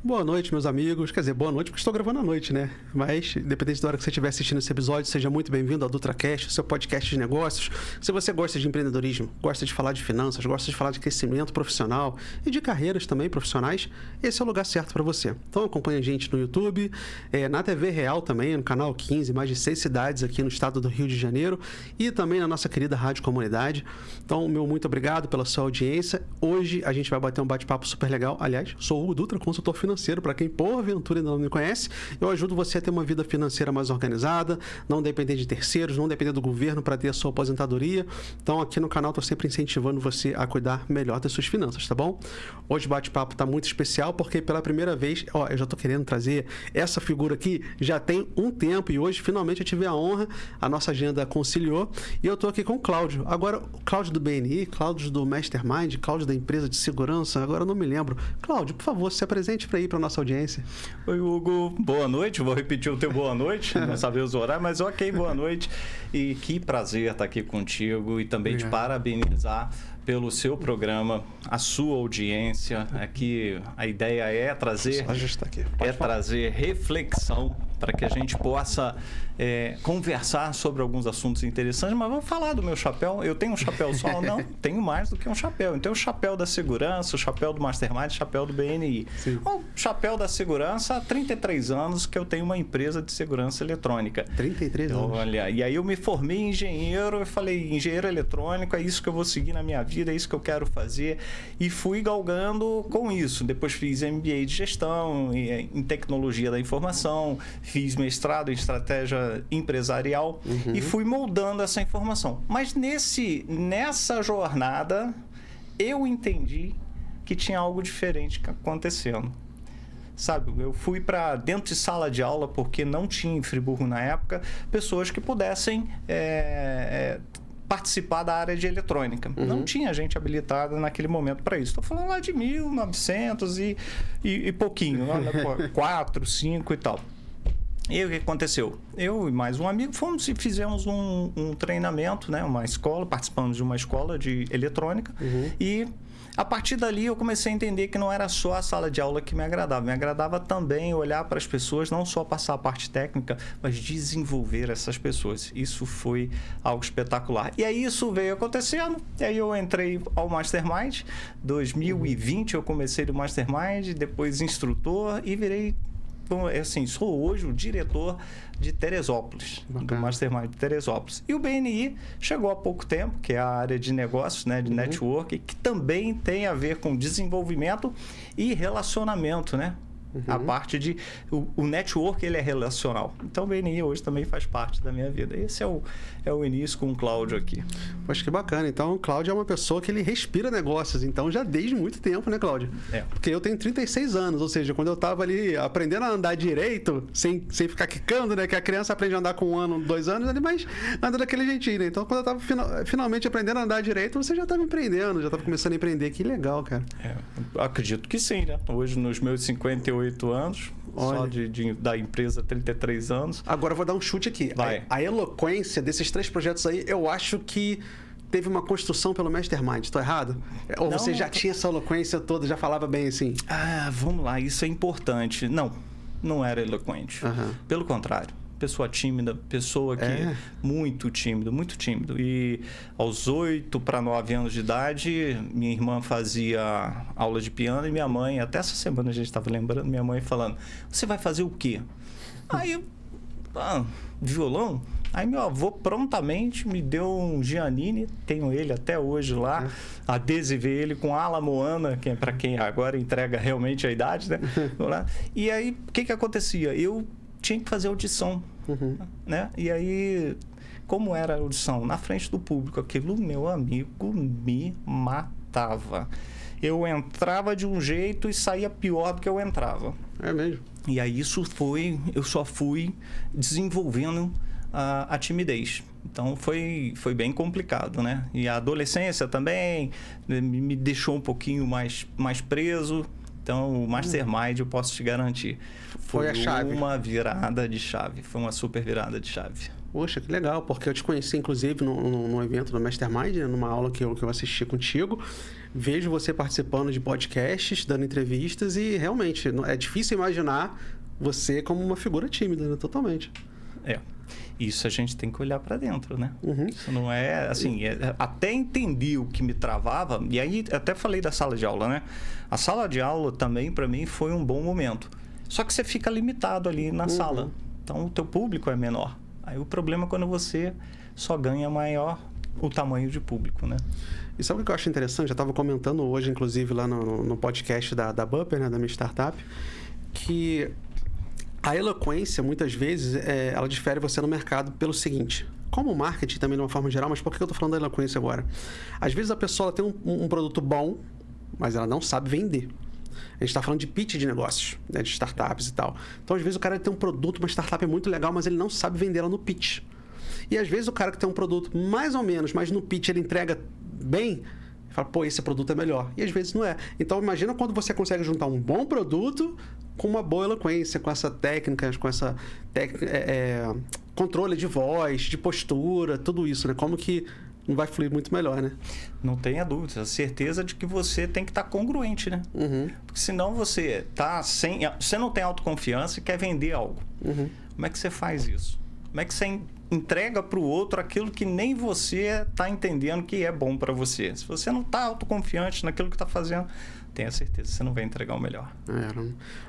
Boa noite, meus amigos. Quer dizer, boa noite porque estou gravando à noite, né? Mas, independente da hora que você estiver assistindo esse episódio, seja muito bem-vindo ao DutraCast, seu podcast de negócios. Se você gosta de empreendedorismo, gosta de falar de finanças, gosta de falar de crescimento profissional e de carreiras também profissionais, esse é o lugar certo para você. Então, acompanha a gente no YouTube, na TV Real também, no canal 15, mais de 6 cidades aqui no estado do Rio de Janeiro e também na nossa querida Rádio Comunidade. Então, meu muito obrigado pela sua audiência. Hoje a gente vai bater um bate-papo super legal. Aliás, sou o Hugo Dutra, consultor financeiro. Para quem porventura ainda não me conhece, eu ajudo você a ter uma vida financeira mais organizada, não depender de terceiros, não depender do governo para ter a sua aposentadoria. Então aqui no canal estou sempre incentivando você a cuidar melhor das suas finanças, tá bom? Hoje o bate-papo está muito especial porque pela primeira vez, eu já estou querendo trazer essa figura aqui já tem um tempo e hoje finalmente eu tive a honra, a nossa agenda conciliou e eu estou aqui com o Cláudio. Agora, o Cláudio do BNI, Cláudio do Mastermind, Cláudio da empresa de segurança, agora eu não me lembro. Cláudio, por favor, se apresente para para nossa audiência. Oi, Hugo. Boa noite. Vou repetir o teu boa noite. Não sabia os horários, mas ok, boa noite. E que prazer estar aqui contigo e também te parabenizar pelo seu programa, a sua audiência. Aqui a ideia é trazer, trazer reflexão para que a gente possa conversar sobre alguns assuntos interessantes. Mas vamos falar do meu chapéu. Eu tenho um chapéu só? Não, tenho mais do que um chapéu. Então, o chapéu da segurança, o chapéu do Mastermind, o chapéu do BNI. O chapéu da segurança, há 33 anos que eu tenho uma empresa de segurança eletrônica. 33 anos. Olha, e aí eu me formei em engenheiro, eu falei, engenheiro eletrônico, é isso que eu vou seguir na minha vida, é isso que eu quero fazer. E fui galgando com isso. Depois fiz MBA de gestão, em tecnologia da informação, fiz mestrado em estratégia empresarial e fui moldando essa informação. Mas nessa jornada, eu entendi que tinha algo diferente acontecendo. Sabe, eu fui para dentro de sala de aula, porque não tinha em Friburgo na época, pessoas que pudessem participar da área de eletrônica. Não tinha gente habilitada naquele momento para isso. Estou falando lá de 1900 e pouquinho, 4, 5 e tal. E o que aconteceu? Eu e mais um amigo fomos e fizemos um treinamento, né? Uma escola, participamos de uma escola de eletrônica e a partir dali eu comecei a entender que não era só a sala de aula que me agradava também olhar para as pessoas, não só passar a parte técnica, mas desenvolver essas pessoas. Isso foi algo espetacular. E aí isso veio acontecendo, e aí eu entrei ao Mastermind, 2020 eu comecei do Mastermind, depois instrutor e virei, assim, sou hoje o diretor de Teresópolis, do Mastermind de Teresópolis. E o BNI chegou há pouco tempo, que é a área de negócios, né, de network, que também tem a ver com desenvolvimento e relacionamento, né? A parte de... O network, ele é relacional. Então, o BNI hoje também faz parte da minha vida. Esse é o início com o Cláudio aqui. Poxa, que bacana. Então, o Cláudio é uma pessoa que ele respira negócios. Então, já desde muito tempo, né, Cláudio? Porque eu tenho 36 anos. Ou seja, quando eu estava ali aprendendo a andar direito, sem ficar quicando, né? Que a criança aprende a andar com 1 ano, 2 anos, mas anda daquele jeitinho, né? Então, quando eu estava finalmente aprendendo a andar direito, você já estava empreendendo, já estava começando a empreender. Que legal, cara. Acredito que sim, né? Hoje, nos meus 58 anos, só da empresa 33 anos. Agora eu vou dar um chute aqui. A eloquência desses 3 projetos aí, eu acho que teve uma construção pelo Mastermind. Estou errado? Ou não, você já tinha essa eloquência toda, já falava bem assim? Vamos lá, isso é importante. Não era eloquente. Pelo contrário. Pessoa tímida, pessoa que muito tímido. E aos 8 para 9 anos de idade, minha irmã fazia aula de piano e minha mãe, até essa semana a gente estava lembrando, minha mãe falando, você vai fazer o quê? Aí, violão? Aí meu avô prontamente me deu um Giannini, tenho ele até hoje lá, adesivei ele com Ala Moana, que é para quem agora entrega realmente a idade, né? E aí, o que acontecia? Eu tinha que fazer audição, né? E aí, como era a audição? Na frente do público, aquilo, meu amigo, me matava. Eu entrava de um jeito e saía pior do que eu entrava. É mesmo? E aí eu só fui desenvolvendo a timidez. Então foi bem complicado, né? E a adolescência também me deixou um pouquinho mais preso. Então, o Mastermind, eu posso te garantir, foi a chave. uma virada de chave. Foi uma super virada de chave. Poxa, que legal, porque eu te conheci, inclusive, num evento do Mastermind, né, numa aula que eu assisti contigo. Vejo você participando de podcasts, dando entrevistas e, realmente, é difícil imaginar você como uma figura tímida, né? Totalmente. Isso a gente tem que olhar para dentro, né? Uhum. Isso não é, assim, até entendi o que me travava, e aí até falei da sala de aula, né? A sala de aula também, para mim, foi um bom momento. Só que você fica limitado ali na sala. Então, o teu público é menor. Aí o problema é quando você só ganha maior o tamanho de público, né? E sabe o que eu acho interessante? Eu estava comentando hoje, inclusive, lá no podcast da Bupper, né, da minha startup, que a eloquência, muitas vezes, ela difere você no mercado pelo seguinte: como marketing também de uma forma geral, mas por que eu estou falando da eloquência agora? Às vezes a pessoa tem um produto bom, mas ela não sabe vender. A gente está falando de pitch de negócios, né, de startups e tal. Então, às vezes, o cara tem um produto, uma startup é muito legal, mas ele não sabe vendê-la no pitch. E, às vezes, o cara que tem um produto mais ou menos, mas no pitch ele entrega bem, fala, pô, esse produto é melhor. E, às vezes, não é. Então, imagina quando você consegue juntar um bom produto com uma boa eloquência, com essa técnica, controle de voz, de postura, tudo isso, né? Como que não vai fluir muito melhor, né? Não tenha dúvida. A certeza de que você tem que estar congruente, né? Porque senão você você não tem autoconfiança e quer vender algo. Como é que você faz isso? Como é que você entrega para o outro aquilo que nem você está entendendo que é bom para você? Se você não está autoconfiante naquilo que está fazendo, tenha certeza que você não vai entregar o melhor.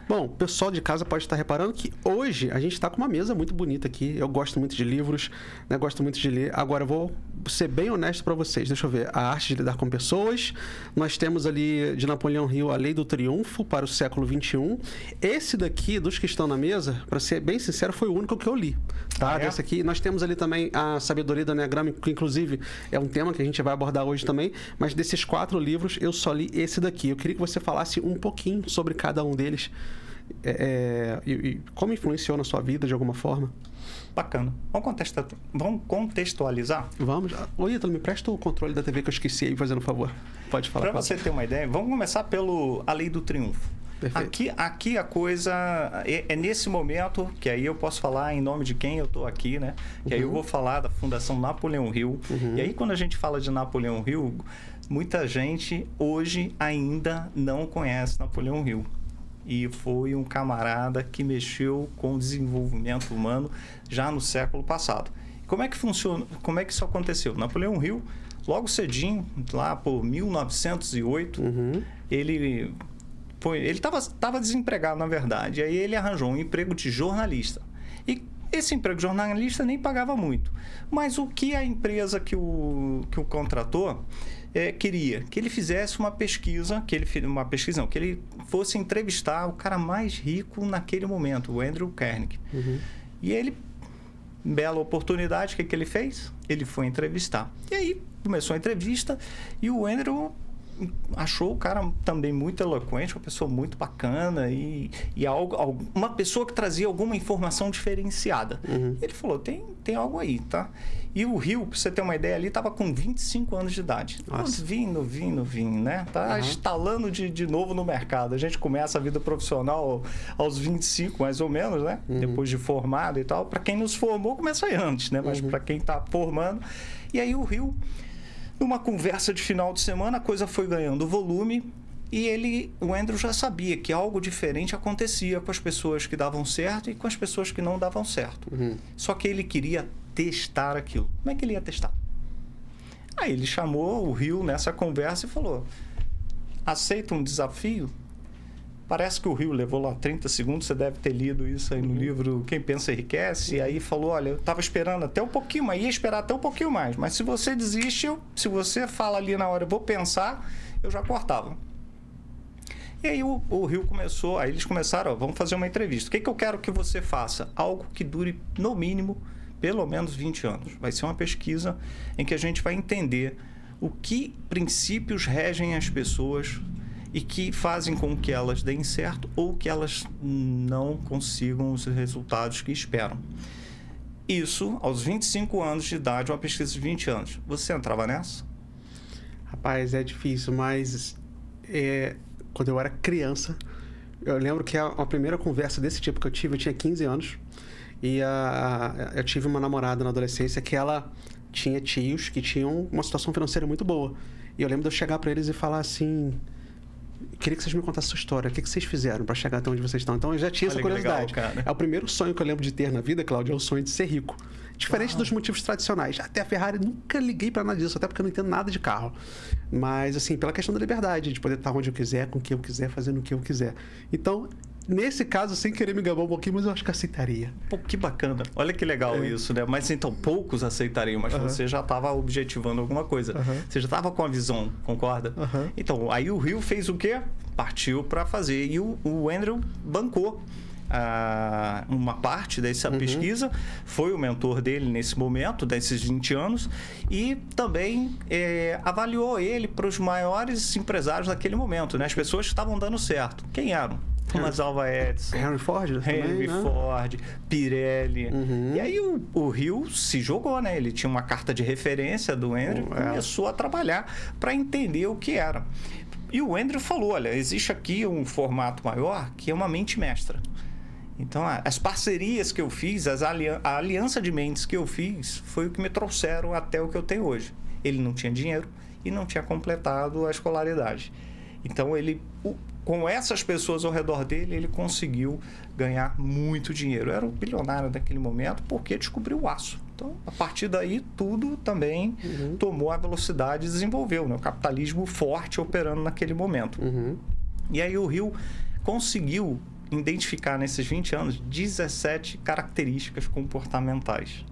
Bom, o pessoal de casa pode estar reparando que hoje a gente está com uma mesa muito bonita aqui. Eu gosto muito de livros, né? Gosto muito de ler. Agora, eu vou ser bem honesto para vocês. Deixa eu ver. A Arte de Lidar com Pessoas. Nós temos ali, de Napoleão Hill, A Lei do Triunfo para o século XXI. Esse daqui, dos que estão na mesa, para ser bem sincero, foi o único que eu li. Tá? Desse aqui. Nós temos ali também A Sabedoria do Enneagrama, que inclusive é um tema que a gente vai abordar hoje também. Mas desses 4 livros, eu só li esse daqui. Eu queria que você falasse um pouquinho sobre cada um deles e como influenciou na sua vida de alguma forma. Bacana. Vamos contextualizar? Vamos. Ô, Ítalo, me presta o controle da TV que eu esqueci aí, fazendo um favor. Pode falar. Para você ter uma ideia, vamos começar pelo A Lei do Triunfo. Aqui a coisa é nesse momento que aí eu posso falar em nome de quem eu estou aqui, né? Que aí eu vou falar da Fundação Napoleão Hill. E aí quando a gente fala de Napoleão Hill, muita gente hoje ainda não conhece Napoleão Hill. E foi um camarada que mexeu com o desenvolvimento humano já no século passado. Como é que funciona? Como é que isso aconteceu? Napoleão Hill, logo cedinho, lá por 1908, ele estava desempregado, na verdade. Aí ele arranjou um emprego de jornalista. E esse emprego de jornalista nem pagava muito. Mas o que a empresa que o contratou queria? Que ele fizesse uma pesquisa, que ele fosse entrevistar o cara mais rico naquele momento, o Andrew Carnegie. E ele, bela oportunidade, o que ele fez? Ele foi entrevistar. E aí começou a entrevista e o Andrew achou o cara também muito eloquente, uma pessoa muito bacana e uma pessoa que trazia alguma informação diferenciada. Ele falou, tem algo aí, tá? E o Hill, pra você ter uma ideia, ali estava com 25 anos de idade. Vindo, né? Tá instalando de novo no mercado. A gente começa a vida profissional aos 25, mais ou menos, né? Depois de formado e tal. Para quem nos formou, começa aí antes, né? Mas para quem está formando. E aí o Hill, numa conversa de final de semana, a coisa foi ganhando volume e o Andrew já sabia que algo diferente acontecia com as pessoas que davam certo e com as pessoas que não davam certo. Só que ele queria testar aquilo. Como é que ele ia testar? Aí ele chamou o Hill nessa conversa e falou, aceita um desafio? Parece que o Hill levou lá 30 segundos, você deve ter lido isso aí no livro Quem Pensa Enriquece, e aí falou, olha, eu estava esperando até um pouquinho, mas ia esperar até um pouquinho mais, mas se você desiste, se você fala ali na hora, eu vou pensar, eu já cortava. E aí o Hill começou, aí eles começaram, vamos fazer uma entrevista. O que eu quero que você faça? Algo que dure, no mínimo, pelo menos 20 anos. Vai ser uma pesquisa em que a gente vai entender o que princípios regem as pessoas e que fazem com que elas deem certo ou que elas não consigam os resultados que esperam. Isso, aos 25 anos de idade, uma pesquisa de 20 anos. Você entrava nessa? Rapaz, é difícil, mas quando eu era criança, eu lembro que a primeira conversa desse tipo que eu tive, eu tinha 15 anos, E eu tive uma namorada na adolescência que ela tinha tios que tinham uma situação financeira muito boa. E eu lembro de eu chegar para eles e falar assim... Queria que vocês me contassem a sua história. O que vocês fizeram para chegar até onde vocês estão? Então, eu já tinha essa curiosidade. Legal, é o primeiro sonho que eu lembro de ter na vida, Cláudio, é o sonho de ser rico. Diferente dos motivos tradicionais. Até a Ferrari, nunca liguei para nada disso, até porque eu não entendo nada de carro. Mas, assim, pela questão da liberdade, de poder estar onde eu quiser, com o que eu quiser, fazendo o que eu quiser. Então, nesse caso, sem querer me gabar um pouquinho, mas eu acho que aceitaria. Pô, que bacana. Olha que legal isso, né? Mas então, poucos aceitariam, mas você já estava objetivando alguma coisa. Você já estava com a visão, concorda? Então, aí o Rio fez o quê? Partiu para fazer. E o Andrew bancou uma parte dessa pesquisa, foi o mentor dele nesse momento, desses 20 anos, e também avaliou ele para os maiores empresários daquele momento, né? As pessoas que estavam dando certo. Quem eram? Thomas Alva Edison, Henry Ford, Ford, Pirelli. E aí o Rio se jogou, né? Ele tinha uma carta de referência do Andrew e começou a trabalhar para entender o que era. E o Andrew falou, olha, existe aqui um formato maior que é uma mente mestra. Então, as parcerias que eu fiz, a aliança de mentes que eu fiz, foi o que me trouxeram até o que eu tenho hoje. Ele não tinha dinheiro e não tinha completado a escolaridade. Então, ele, com essas pessoas ao redor dele, ele conseguiu ganhar muito dinheiro. Era um bilionário naquele momento porque descobriu o aço. Então, a partir daí, tudo também tomou a velocidade e desenvolveu, né? O capitalismo forte operando naquele momento. E aí o Rio conseguiu identificar nesses 20 anos 17 características comportamentais.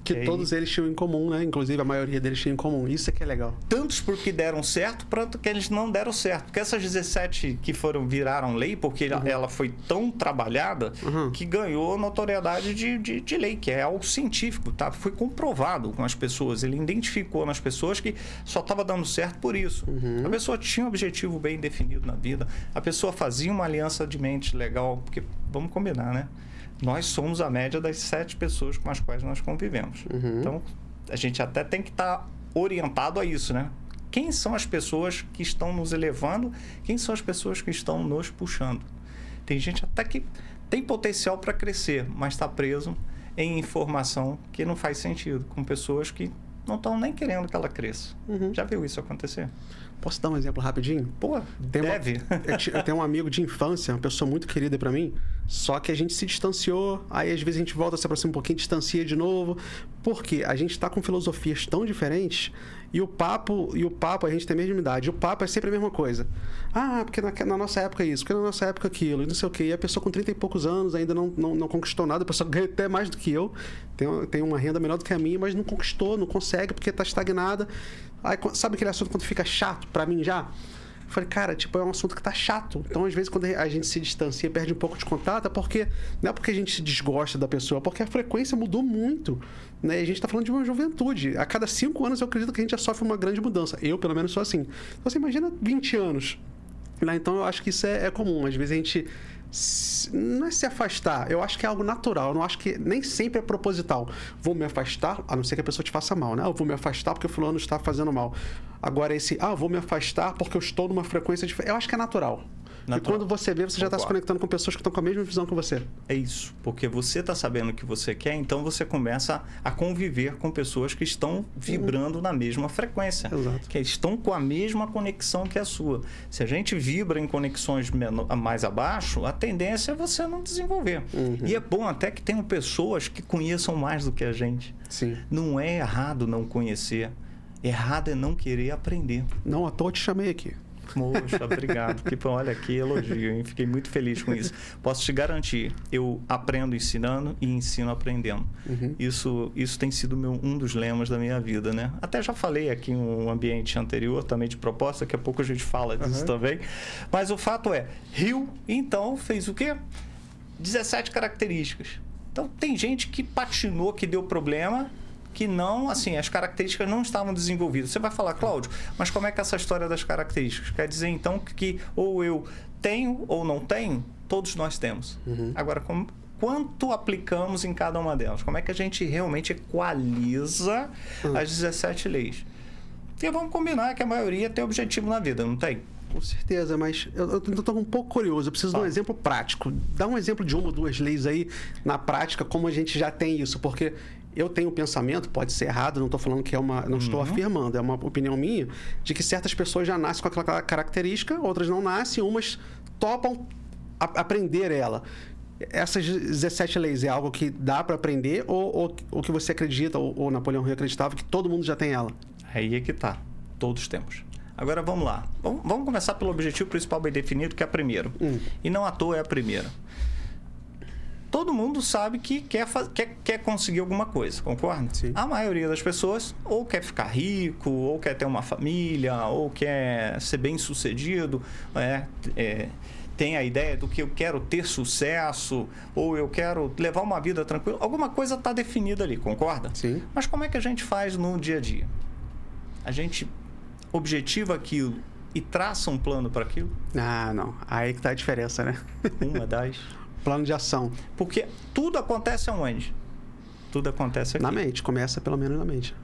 Que todos eles tinham em comum, né? Inclusive, a maioria deles tinha em comum. Isso é que é legal. Tantos porque deram certo, quanto que eles não deram certo. Porque essas 17 que viraram lei, porque ela foi tão trabalhada, que ganhou notoriedade de lei, que é algo científico, tá? Foi comprovado com as pessoas. Ele identificou nas pessoas que só estava dando certo por isso. A pessoa tinha um objetivo bem definido na vida. A pessoa fazia uma aliança de mente legal. Porque, vamos combinar, né? Nós somos a média das 7 pessoas com as quais nós convivemos. Então, a gente até tem que estar orientado a isso, né? Quem são as pessoas que estão nos elevando? Quem são as pessoas que estão nos puxando? Tem gente até que tem potencial para crescer, mas está preso em informação que não faz sentido, com pessoas que não estão nem querendo que ela cresça. Já viu isso acontecer? Posso dar um exemplo rapidinho? Pô, deve. Eu tenho um amigo de infância, uma pessoa muito querida para mim, só que a gente se distanciou, aí às vezes a gente volta, se aproxima um pouquinho, distancia de novo, porque a gente tá com filosofias tão diferentes e o papo, a gente tem a mesma idade, o papo é sempre a mesma coisa. Porque na nossa época é isso, porque na nossa época aquilo, e não sei o quê. E a pessoa com 30 e poucos anos ainda não conquistou nada, a pessoa ganha até mais do que eu, tem uma renda menor do que a minha, mas não conquistou, não consegue porque tá estagnada. Aí, sabe aquele assunto quando fica chato pra mim já? Eu falei, cara, é um assunto que tá chato. Então, às vezes, quando a gente se distancia, perde um pouco de contato, não é porque a gente se desgosta da pessoa, porque a frequência mudou muito, né? E a gente tá falando de uma juventude. A cada 5 anos, eu acredito que a gente já sofre uma grande mudança. Eu, pelo menos, sou assim. Então, você imagina 20 anos. Né? Então, eu acho que isso é comum. Às vezes, a gente... Não é se afastar, eu acho que é algo natural. Eu não acho que nem sempre é proposital. Vou me afastar, a não ser que a pessoa te faça mal, né? Eu vou me afastar porque o fulano está fazendo mal. Agora vou me afastar porque eu estou numa frequência diferente. Eu acho que é natural. E quando você vê, você já está se conectando com pessoas que estão com a mesma visão que você. É isso, porque você está sabendo o que você quer, então você começa a conviver com pessoas que estão vibrando na mesma frequência. Exato. Que estão com a mesma conexão que a sua. Se a gente vibra em conexões mais abaixo, a tendência é você não desenvolver. E é bom até que tenham pessoas que conheçam mais do que a gente. Sim. Não é errado não conhecer. Errado é não querer aprender. Não, à toa eu te chamei aqui. Moxa, obrigado. Olha, que elogio, hein? Fiquei muito feliz com isso. Posso te garantir, eu aprendo ensinando e ensino aprendendo. Isso tem sido um dos lemas da minha vida, né? Até já falei aqui em um ambiente anterior também de proposta, daqui a pouco a gente fala disso também. Mas o fato é, Rio, então, fez o quê? 17 características. Então, tem gente que patinou, que deu problema, que não, assim, as características não estavam desenvolvidas. Você vai falar, Cláudio, mas como é que é essa história das características? Quer dizer, então, que ou eu tenho ou não tenho? Todos nós temos. Agora, quanto aplicamos em cada uma delas? Como é que a gente realmente equaliza as 17 leis? E vamos combinar que a maioria tem objetivo na vida, não tem? Com certeza, mas eu tô um pouco curioso. Eu preciso de um exemplo prático. Dá um exemplo de uma ou duas leis aí, na prática, como a gente já tem isso. Porque eu tenho o pensamento, pode ser errado, não estou falando que é uma... Não estou afirmando, é uma opinião minha, de que certas pessoas já nascem com aquela característica, outras não nascem, umas topam aprender ela. Essas 17 leis é algo que dá para aprender ou que você acredita, ou Napoleão Hill acreditava, que todo mundo já tem ela? Aí é que tá. Todos temos. Agora vamos lá. Vamos começar pelo objetivo principal bem definido, que é a primeira. E não à toa é a primeira. Todo mundo sabe que quer conseguir alguma coisa, concorda? Sim. A maioria das pessoas ou quer ficar rico, ou quer ter uma família, ou quer ser bem-sucedido, tem a ideia do que eu quero ter sucesso, ou eu quero levar uma vida tranquila. Alguma coisa está definida ali, concorda? Sim. Mas como é que a gente faz no dia a dia? A gente objetiva aquilo e traça um plano para aquilo? Ah, não. Aí que tá a diferença, né? Uma das... Plano de ação. Porque tudo acontece aonde? Tudo acontece aqui. Na mente, começa pelo menos na mente.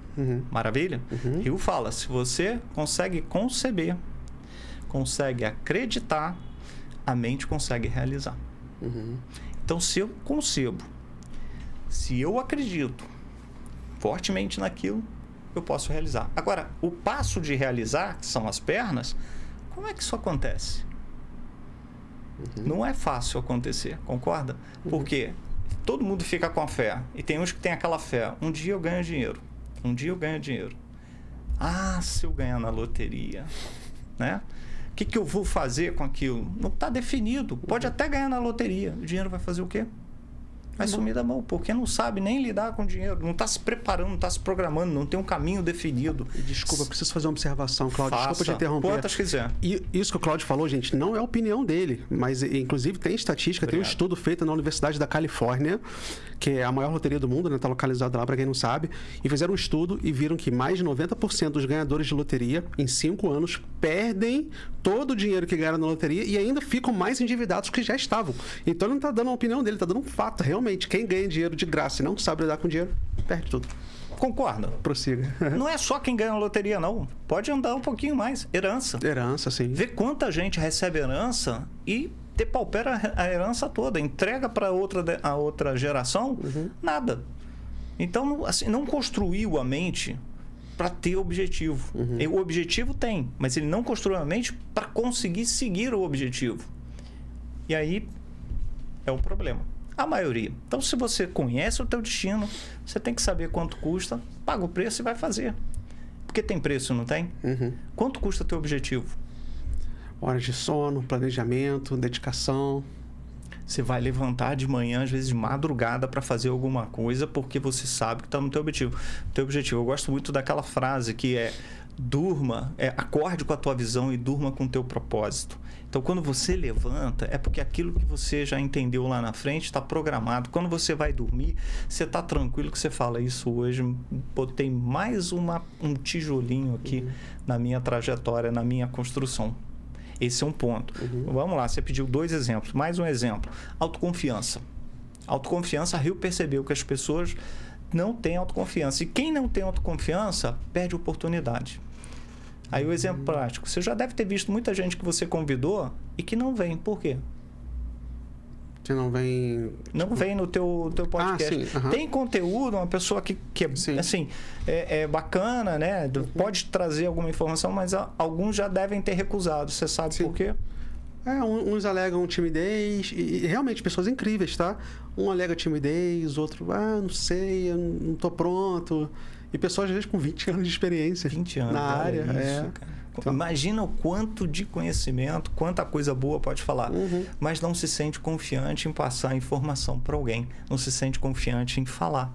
Maravilha? Hill fala, se você consegue conceber, consegue acreditar, a mente consegue realizar. Então, se eu concebo, se eu acredito fortemente naquilo, eu posso realizar. Agora, o passo de realizar, que são as pernas, como é que isso acontece? Não é fácil acontecer, concorda? Porque todo mundo fica com a fé. E tem uns que tem aquela fé. Um dia eu ganho dinheiro. Um dia eu ganho dinheiro. Ah, se eu ganhar na loteria, né? O que eu vou fazer com aquilo? Não está definido. Pode até ganhar na loteria. O dinheiro vai fazer o quê? Vai sumir da mão, porque não sabe nem lidar com dinheiro, não está se preparando, não está se programando, não tem um caminho definido. Desculpa, preciso fazer uma observação, Cláudio. Desculpa te interromper. Quantas quiser. E isso que o Cláudio falou, gente, não é a opinião dele, mas inclusive tem estatística, tem um estudo feito na Universidade da Califórnia, que é a maior loteria do mundo, né? Está localizada lá, para quem não sabe, e fizeram um estudo e viram que mais de 90% dos ganhadores de loteria, em 5 anos, perdem todo o dinheiro que ganharam na loteria e ainda ficam mais endividados que já estavam. Então ele não está dando a opinião dele, está dando um fato. Realmente, quem ganha dinheiro de graça e não sabe lidar com dinheiro, perde tudo. Concorda? Prossiga. Não é só quem ganha na loteria, não. Pode andar um pouquinho mais. Herança. Herança, sim. Vê quanta gente recebe herança e depaupera a herança toda. Entrega para a outra geração, nada. Então, assim, não construiu a mente para ter objetivo. O objetivo tem, mas ele não construiu a mente para conseguir seguir o objetivo. E aí é o problema. A maioria. Então, se você conhece o teu destino, você tem que saber quanto custa, paga o preço e vai fazer. Porque tem preço, não tem? Quanto custa o teu objetivo? Horas de sono, planejamento, dedicação. Você vai levantar de manhã, às vezes de madrugada, para fazer alguma coisa, porque você sabe que está no teu objetivo. Eu gosto muito daquela frase que é: acorde com a tua visão e durma com o teu propósito. Então, quando você levanta, é porque aquilo que você já entendeu lá na frente está programado. Quando você vai dormir, você está tranquilo que você fala: isso hoje, botei mais um tijolinho aqui na minha trajetória, na minha construção. Esse é um ponto. Vamos lá, você pediu 2 exemplos. Mais um exemplo. Autoconfiança. Autoconfiança, Hill percebeu que as pessoas não têm autoconfiança. E quem não tem autoconfiança, perde oportunidade. Aí o exemplo prático. Você já deve ter visto muita gente que você convidou e que não vem. Por quê? Que não vem... Não vem no teu podcast. Sim, Tem conteúdo, uma pessoa que assim, é bacana, né? Pode trazer alguma informação, mas alguns já devem ter recusado. Você sabe por quê? Uns alegam timidez, e realmente pessoas incríveis, tá? Um alega timidez, outro, não sei, eu não tô pronto. E pessoas, às vezes, com 20 anos de experiência 20 anos, na área. Cara. Então, imagina o quanto de conhecimento, quanta coisa boa pode falar, mas não se sente confiante em passar informação para alguém, não se sente confiante em falar.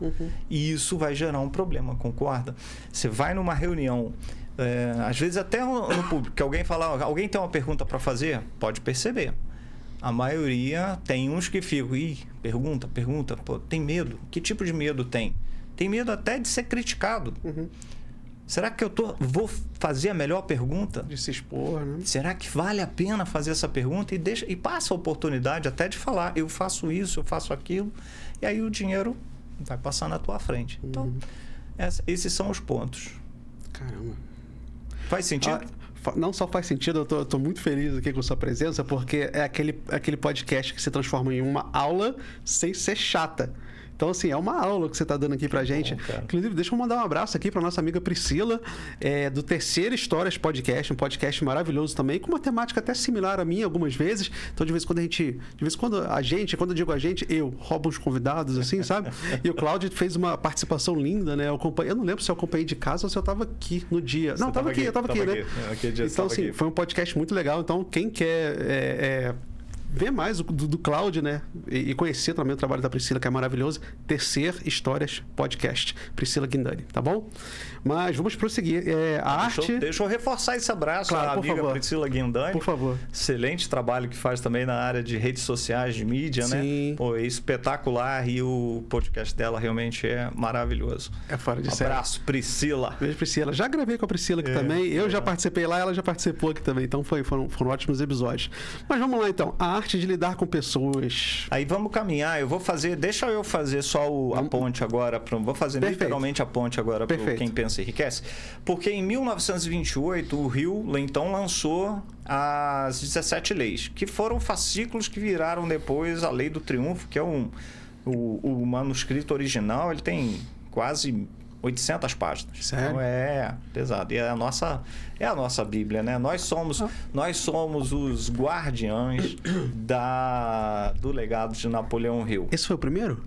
E isso vai gerar um problema, concorda? Você vai numa reunião, às vezes até no público, que alguém fala: alguém tem uma pergunta para fazer? Pode perceber. A maioria tem uns que ficam: pergunta, pô, tem medo. Que tipo de medo tem? Tem medo até de ser criticado. Será que eu vou fazer a melhor pergunta? De se expor, né? Será que vale a pena fazer essa pergunta? E passa a oportunidade até de falar: eu faço isso, eu faço aquilo. E aí o dinheiro vai passar na tua frente. Então, esses são os pontos. Caramba. Faz sentido? Não só faz sentido, eu tô muito feliz aqui com sua presença, porque é aquele podcast que se transforma em uma aula sem ser chata. Então, assim, é uma aula que você está dando aqui pra gente. Bom, inclusive, deixa eu mandar um abraço aqui pra nossa amiga Priscila, do Terceira Histórias Podcast, um podcast maravilhoso também, com uma temática até similar a mim algumas vezes. Então, de vez em quando quando eu digo a gente, eu roubo uns convidados, assim, sabe? E o Cláudio fez uma participação linda, né? Eu não lembro se eu acompanhei de casa ou se eu estava aqui no dia. Não, eu tava aqui, né? Então, assim, foi um podcast muito legal. Então, quem quer ver mais do Cláudio, né? E conhecer também o trabalho da Priscila, que é maravilhoso. Terceira Histórias Podcast. Priscila Guindani, tá bom? Mas vamos prosseguir. Deixa eu reforçar esse abraço à amiga Priscila Guindani. Por favor. Excelente trabalho que faz também na área de redes sociais, de mídia, Sim. né? Pô, é espetacular e o podcast dela realmente é maravilhoso. É fora de série. Abraço, Priscila. Beijo, Priscila. Já gravei com a Priscila aqui também. Eu já participei lá, ela já participou aqui também. Então foram ótimos episódios. Mas vamos lá então. A arte de lidar com pessoas. Aí vamos caminhar. Deixa eu fazer só a ponte agora. Vou fazer literalmente a ponte agora para Quem Pensa Enriquece. Porque em 1928 o Rio então lançou as 17 leis, que foram fascículos que viraram depois a Lei do Triunfo, que é o manuscrito original. Ele tem quase 800 páginas. Sério? Então é pesado. E é a nossa Bíblia, né? Nós somos os guardiães do legado de Napoleão Hill. Esse foi o primeiro?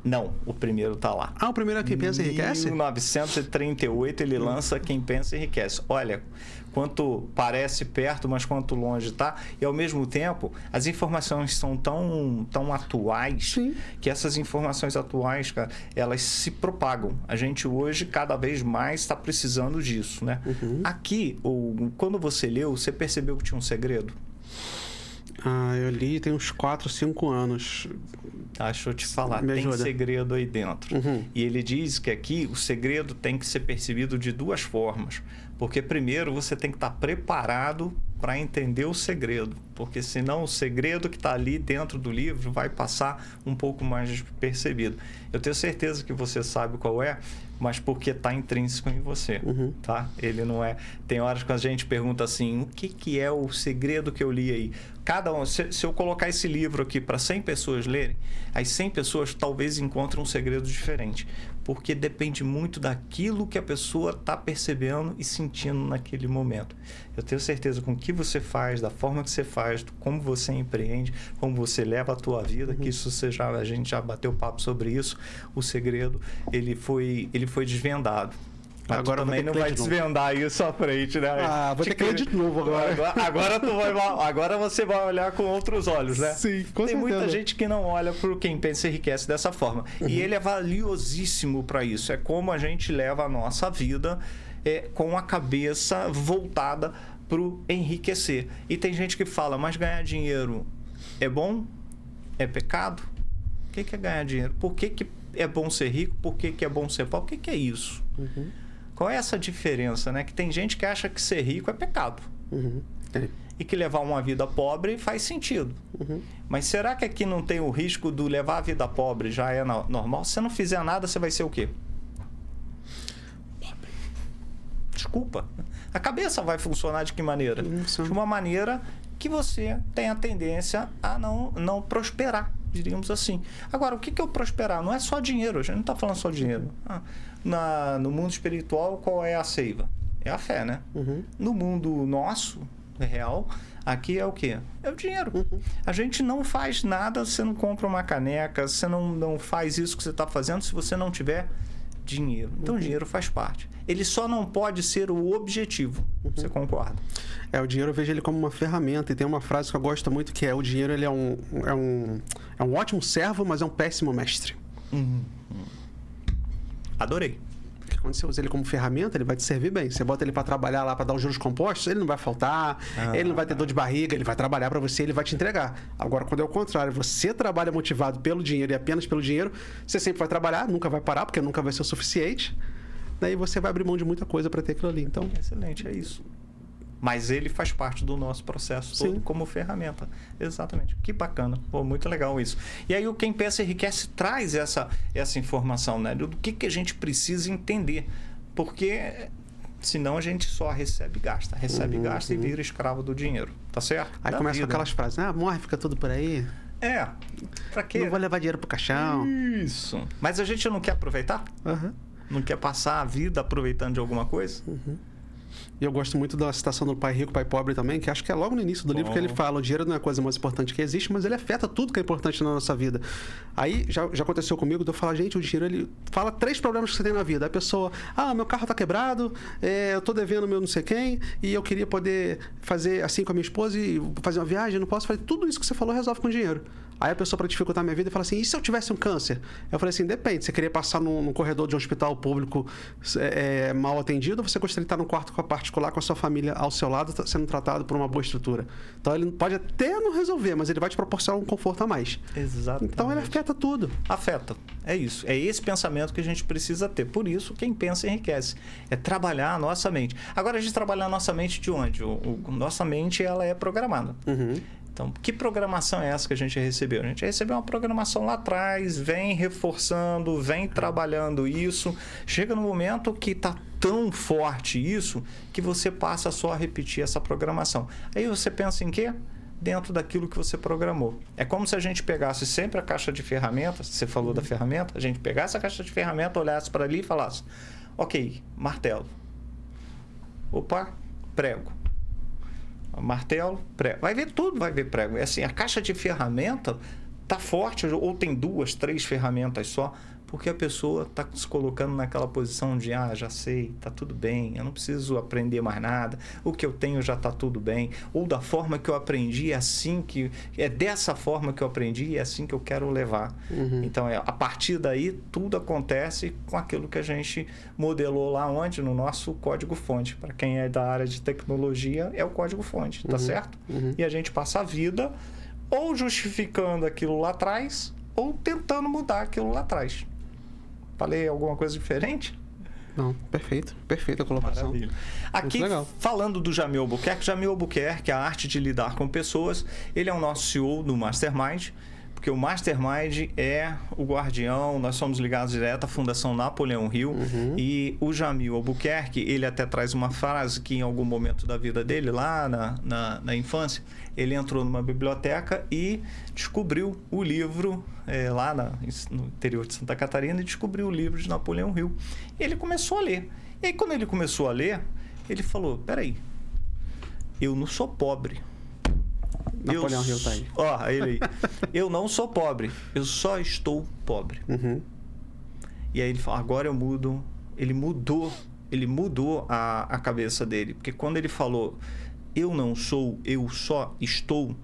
Não, o primeiro tá lá. O primeiro é Quem Pensa Enriquece? Em 1938 ele lança Quem Pensa Enriquece. Olha, quanto parece perto, mas quanto longe tá. E ao mesmo tempo, as informações são tão atuais. Sim. Que essas informações atuais, cara, elas se propagam. A gente hoje cada vez mais está precisando disso, né? Uhum. Aqui, quando você leu, você percebeu que tinha um segredo? Eu li tem uns 4, 5 anos. Deixa eu te falar, Me ajuda. Tem segredo aí dentro. Uhum. E ele diz que aqui o segredo tem que ser percebido de duas formas. Porque primeiro você tem que estar preparado para entender o segredo. Porque senão o segredo que está ali dentro do livro vai passar um pouco mais despercebido. Eu tenho certeza que você sabe qual é, mas porque está intrínseco em você. Uhum. Tá? Ele não é... Tem horas que a gente pergunta assim, o que é o segredo que eu li aí? Se eu colocar esse livro aqui para 100 pessoas lerem, as 100 pessoas talvez encontrem um segredo diferente. Porque depende muito daquilo que a pessoa está percebendo e sentindo naquele momento. Eu tenho certeza com o que você faz, da forma que você faz, como você empreende, como você leva a tua vida, que isso a gente já bateu papo sobre isso. O segredo, ele foi desvendado. Mas agora também não vai desvendar isso à frente, né? Vou ter que ler de novo agora. Agora você vai olhar com outros olhos, né? Sim, com certeza. Tem muita gente que não olha para Quem Pensa Enriquece dessa forma. Uhum. E ele é valiosíssimo para isso. É como a gente leva a nossa vida com a cabeça voltada para o enriquecer. E tem gente que fala, mas ganhar dinheiro é bom? É pecado? O que é ganhar dinheiro? Por que é bom ser rico? Por que é bom ser pobre? O que é isso? Uhum. Qual é essa diferença, né? Que tem gente que acha que ser rico é pecado. Uhum. E que levar uma vida pobre faz sentido. Uhum. Mas será que aqui não tem o risco do levar a vida pobre já é normal? Se você não fizer nada, você vai ser o quê? Pobre. Desculpa. A cabeça vai funcionar de que maneira? Isso. De uma maneira que você tem a tendência a não prosperar, diríamos assim. Agora, o que é o prosperar? Não é só dinheiro. A gente não está falando só de dinheiro. No mundo espiritual, qual é a seiva? É a fé, né? Uhum. No mundo nosso, real, aqui é o quê? É o dinheiro. Uhum. A gente não faz nada, você não compra uma caneca, você não faz isso que você está fazendo se você não tiver dinheiro. Então, o dinheiro faz parte. Ele só não pode ser o objetivo. Você concorda? O dinheiro eu vejo ele como uma ferramenta. E tem uma frase que eu gosto muito que o dinheiro ele é um ótimo servo, mas é um péssimo mestre. Adorei. Porque quando você usa ele como ferramenta, ele vai te servir bem. Você bota ele para trabalhar lá, para dar os juros compostos, ele não vai faltar, ele não vai ter dor de barriga, ele vai trabalhar para você, ele vai te entregar. Agora, quando é o contrário, você trabalha motivado pelo dinheiro e apenas pelo dinheiro, você sempre vai trabalhar, nunca vai parar, porque nunca vai ser o suficiente. Daí você vai abrir mão de muita coisa para ter aquilo ali. Então... Excelente, é isso. Mas ele faz parte do nosso processo todo como ferramenta. Exatamente. Que bacana. Pô, muito legal isso. E aí o Quem Pensa Enriquece traz essa informação, né? Do que a gente precisa entender. Porque Senão a gente só recebe e gasta. Recebe e gasta e vira escravo do dinheiro. Tá certo? Aí começa com aquelas frases, morre, fica tudo por aí. Pra quê? Não vou levar dinheiro pro caixão. Isso. Mas a gente não quer aproveitar? Não quer passar a vida aproveitando de alguma coisa? E eu gosto muito da citação do Pai Rico, Pai Pobre também, que acho que é logo no início do livro que ele fala: o dinheiro não é a coisa mais importante que existe, mas ele afeta tudo que é importante na nossa vida. Aí já aconteceu comigo de eu falar: gente, o dinheiro, ele fala 3 problemas que você tem na vida. A pessoa: meu carro tá quebrado, eu tô devendo meu não sei quem, e eu queria poder fazer assim com a minha esposa e fazer uma viagem, não posso fazer. Tudo isso que você falou resolve com dinheiro. Aí a pessoa, para dificultar a minha vida, fala assim: e se eu tivesse um câncer? Eu falei assim: depende. Você queria passar num corredor de um hospital público mal atendido, ou você gostaria de estar num quarto particular com a sua família ao seu lado, sendo tratado por uma boa estrutura? Então ele pode até não resolver, mas ele vai te proporcionar um conforto a mais. Exatamente. Então ele afeta tudo. Afeta. É isso. É esse pensamento que a gente precisa ter. Por isso, quem pensa enriquece. É trabalhar a nossa mente. Agora, a gente trabalhar a nossa mente de onde? Nossa mente, ela é programada. Então, que programação é essa que a gente recebeu? A gente recebeu uma programação lá atrás, vem reforçando, vem trabalhando isso. Chega no momento que está tão forte isso que você passa só a repetir essa programação. Aí você pensa em quê? Dentro daquilo que você programou. É como se a gente pegasse sempre a caixa de ferramentas, você falou da ferramenta, a gente pegasse a caixa de ferramentas, olhasse para ali e falasse: ok, martelo. Opa, prego. Martelo, prego. Vai ver tudo, vai ver prego. É assim, a caixa de ferramenta tá forte, ou tem 2, 3 ferramentas só, porque a pessoa está se colocando naquela posição de: já sei, tá tudo bem, eu não preciso aprender mais nada, o que eu tenho já tá tudo bem, ou da forma que eu aprendi, é dessa forma que eu aprendi e é assim que eu quero levar. Então, a partir daí, tudo acontece com aquilo que a gente modelou lá onde? No nosso código-fonte. Para quem é da área de tecnologia, é o código-fonte, tá certo? E a gente passa a vida ou justificando aquilo lá atrás, ou tentando mudar aquilo lá atrás. Falei alguma coisa diferente? Não, perfeito. Perfeita a colocação. Maravilha. Aqui, falando do Jamil Albuquerque, a arte de lidar com pessoas, ele é o nosso CEO do Mastermind, porque o Mastermind é o guardião, nós somos ligados direto à Fundação Napoleão Hill, e o Jamil Albuquerque, ele até traz uma frase que em algum momento da vida dele, lá na infância, ele entrou numa biblioteca e descobriu o livro lá no interior de Santa Catarina, e descobriu o livro de Napoleão Hill. E ele começou a ler. E aí, quando ele começou a ler, ele falou: peraí, eu não sou pobre. Napoleão Hill tá aí. Ele aí. Eu não sou pobre, eu só estou pobre. E aí ele falou: agora eu mudo. Ele mudou a cabeça dele. Porque quando ele falou: eu não sou, eu só estou,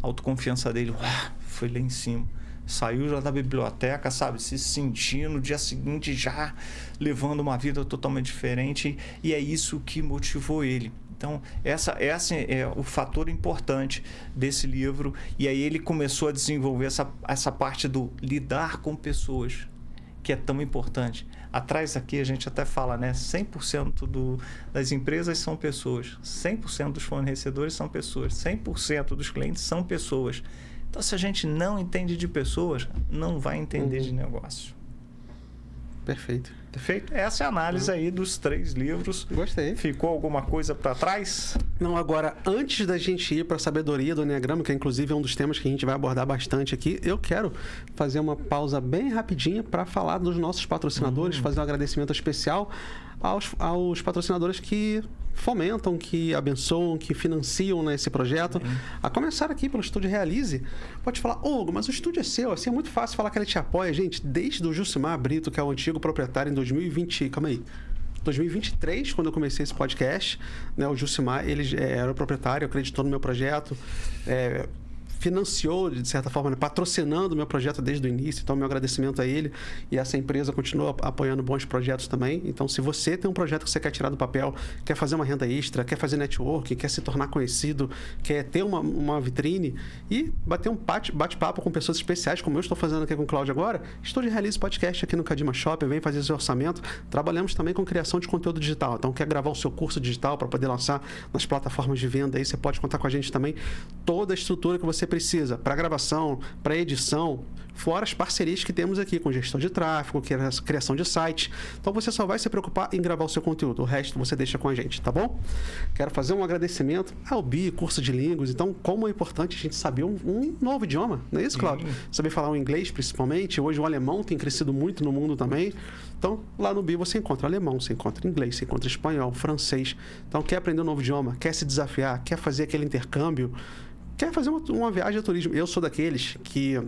a autoconfiança dele foi lá em cima. Saiu já da biblioteca, sabe? Se sentindo, no dia seguinte já levando uma vida totalmente diferente. E é isso que motivou ele. Então, essa é o fator importante desse livro. E aí ele começou a desenvolver essa parte do lidar com pessoas, que é tão importante. Atrás aqui a gente até fala, né? 100% das empresas são pessoas, 100% dos fornecedores são pessoas, 100% dos clientes são pessoas. Então, se a gente não entende de pessoas, não vai entender de negócio. Perfeito. Perfeito? Essa é a análise aí dos 3 livros. Gostei. Ficou alguma coisa para trás? Não, agora, antes da gente ir para a sabedoria do Enneagrama, que inclusive é um dos temas que a gente vai abordar bastante aqui, eu quero fazer uma pausa bem rapidinha para falar dos nossos patrocinadores, fazer um agradecimento especial aos patrocinadores que fomentam, que abençoam, que financiam esse projeto. A começar aqui pelo Estúdio Realize. Pode falar: Hugo, mas o estúdio é seu, assim é muito fácil falar que ele te apoia. Gente, desde o Jucimar Brito, que é o antigo proprietário, em 2023, quando eu comecei esse podcast, né, o Jucimar, ele era o proprietário, acreditou no meu projeto, financiou, de certa forma, né, patrocinando o meu projeto desde o início. Então, meu agradecimento a ele. E essa empresa continua apoiando bons projetos também. Então, se você tem um projeto que você quer tirar do papel, quer fazer uma renda extra, quer fazer network, quer se tornar conhecido, quer ter uma vitrine e bater um bate-papo com pessoas especiais, como eu estou fazendo aqui com o Cláudio agora, Estúdio Realize Podcast aqui no Cadima Shop, vem fazer seu orçamento. Trabalhamos também com criação de conteúdo digital. Então, quer gravar o seu curso digital para poder lançar nas plataformas de venda aí, você pode contar com a gente também. Toda a estrutura que você você precisa para gravação, para edição, fora as parcerias que temos aqui com gestão de tráfego, criação de site. Então você só vai se preocupar em gravar o seu conteúdo. O resto você deixa com a gente, tá bom? Quero fazer um agradecimento ao BI, curso de línguas. Então, como é importante a gente saber um novo idioma, não é isso, Cláudio? Saber falar o inglês, principalmente. Hoje o alemão tem crescido muito no mundo também. Então, lá no BI você encontra alemão, você encontra inglês, você encontra espanhol, francês. Então, quer aprender um novo idioma, quer se desafiar, quer fazer aquele intercâmbio, quer fazer uma viagem de turismo. Eu sou daqueles que,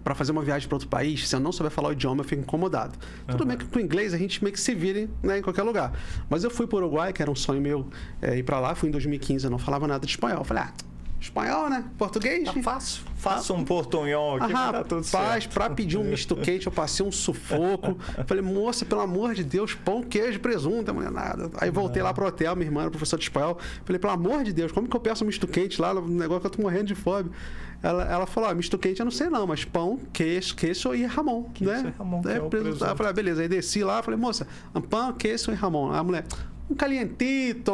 para fazer uma viagem para outro país, se eu não souber falar o idioma, eu fico incomodado. Tudo bem que com o inglês a gente meio que se vire, né, em qualquer lugar. Mas eu fui para o Uruguai, que era um sonho meu ir para lá. Fui em 2015, eu não falava nada de espanhol. Eu falei, espanhol, né? Português? Tá fácil. Faça um portunhol aqui, vai dar tudo certo. Para pedir um misto quente, eu passei um sufoco. Falei, moça, pelo amor de Deus, pão, queijo, presunto, mulher, nada. Aí voltei lá pro hotel, minha irmã era professora de espanhol. Falei, pelo amor de Deus, como que eu peço um misto quente lá, no negócio que eu tô morrendo de fome? Ela falou, misto quente eu não sei não, mas pão, queijo e ramon, né? Ramon, que é o presunto. Aí eu falei, beleza. Aí desci lá, falei, moça, pão, queijo e ramon. Aí a mulher, um calientito.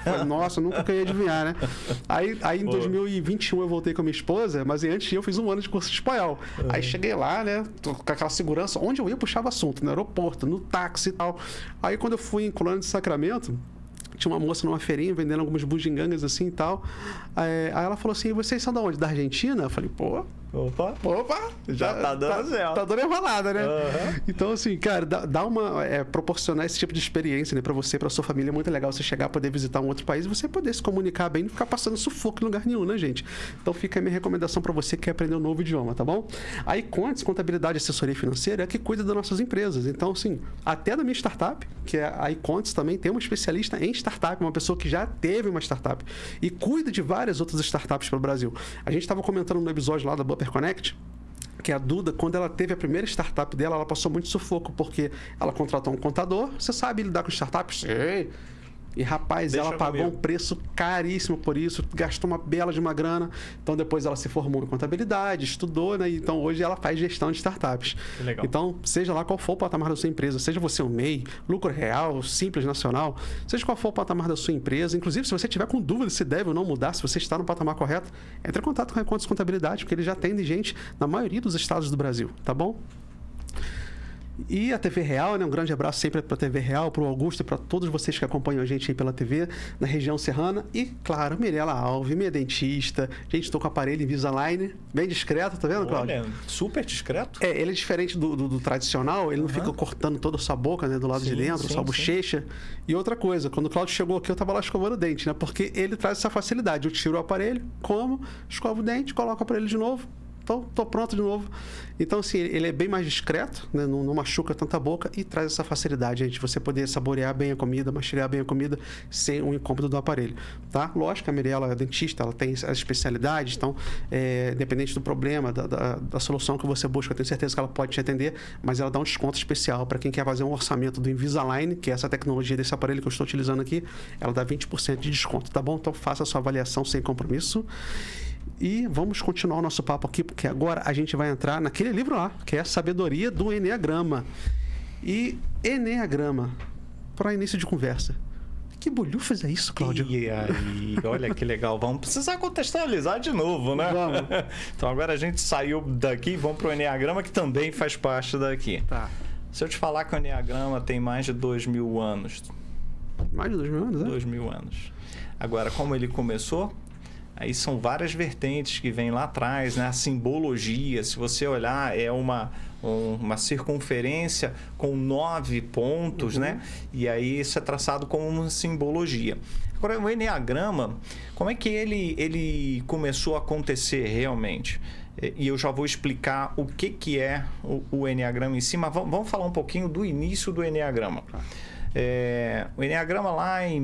Falei, nossa, nunca queria adivinhar, né? Aí em 2021 eu voltei com a minha esposa, mas antes eu fiz um ano de curso de espanhol. Aí cheguei lá, né? Com aquela segurança, onde eu ia puxava assunto, no aeroporto, no táxi e tal. Aí quando eu fui em Colônia de Sacramento, tinha uma moça numa feirinha vendendo algumas bugigangas assim e tal. Aí ela falou assim, vocês são de onde? Da Argentina? Eu falei, Opa, já tá dando certo. Tá dando enrolada, né? Então, assim, cara, proporcionar esse tipo de experiência, né, pra você, pra sua família, é muito legal você chegar, poder visitar um outro país e você poder se comunicar bem e não ficar passando sufoco em lugar nenhum, né, gente? Então, fica a minha recomendação pra você que quer aprender um novo idioma, tá bom? A Icontes, Contabilidade e Assessoria Financeira, é que cuida das nossas empresas. Então, assim, até da minha startup, que é a Icontes, também tem uma especialista em startup, uma pessoa que já teve uma startup e cuida de várias outras startups para o Brasil. A gente estava comentando no episódio lá da Bumper Connect, que a Duda, quando ela teve a primeira startup dela, ela passou muito sufoco, porque ela contratou um contador. Você sabe lidar com startups? Sei. E, rapaz, ela pagou um preço caríssimo por isso, gastou uma bela de uma grana. Então, depois ela se formou em contabilidade, estudou, né? Então, hoje ela faz gestão de startups. Que legal. Então, seja lá qual for o patamar da sua empresa, seja você um MEI, lucro real, simples, nacional, seja qual for o patamar da sua empresa, inclusive, se você tiver com dúvida se deve ou não mudar, se você está no patamar correto, entre em contato com a Icontes Contabilidade, porque eles já atendem gente na maioria dos estados do Brasil, tá bom? E a TV Real, né? Um grande abraço sempre para a TV Real, para o Augusto e para todos vocês que acompanham a gente aí pela TV, na região serrana. E, claro, Mirela Alves, minha dentista. Gente, estou com o aparelho Invisalign, bem discreto, tá vendo, Cláudio? Olha, super discreto. Ele é diferente do tradicional, ele não fica cortando toda a sua boca, né? Do lado de dentro, sua bochecha. E outra coisa, quando o Cláudio chegou aqui, eu estava lá escovando o dente, né? Porque ele traz essa facilidade. Eu tiro o aparelho, como, escovo o dente, coloco o aparelho de novo. Tô pronto de novo. Então, assim, ele é bem mais discreto, né? Não machuca tanta boca e traz essa facilidade de você poder saborear bem a comida, mastigar bem a comida sem o incômodo do aparelho, tá? Lógico, a Mirella é dentista, ela tem as especialidades, então, independente do problema, da solução que você busca, eu tenho certeza que ela pode te atender, mas ela dá um desconto especial para quem quer fazer um orçamento do Invisalign, que é essa tecnologia desse aparelho que eu estou utilizando aqui, ela dá 20% de desconto, tá bom? Então, faça a sua avaliação sem compromisso. E vamos continuar o nosso papo aqui, porque agora a gente vai entrar naquele livro lá, que é a Sabedoria do Eneagrama. E Eneagrama, para início de conversa. Que bolhufas é isso, Cláudio? E aí, olha que legal. Vamos precisar contextualizar de novo, né? Vamos. Então agora a gente saiu daqui e vamos para o Eneagrama, que também faz parte daqui. Tá. Se eu te falar que o Eneagrama tem mais de 2.000 anos. Mais de 2.000 anos, né? 2.000 anos. Agora, como ele começou... Aí são várias vertentes que vêm lá atrás, né? A simbologia, se você olhar, é uma circunferência com 9 pontos, né? E aí isso é traçado como uma simbologia. Agora, o Eneagrama, como é que ele começou a acontecer realmente? E eu já vou explicar o que é o Eneagrama em si, mas vamos falar um pouquinho do início do Eneagrama. O Eneagrama lá em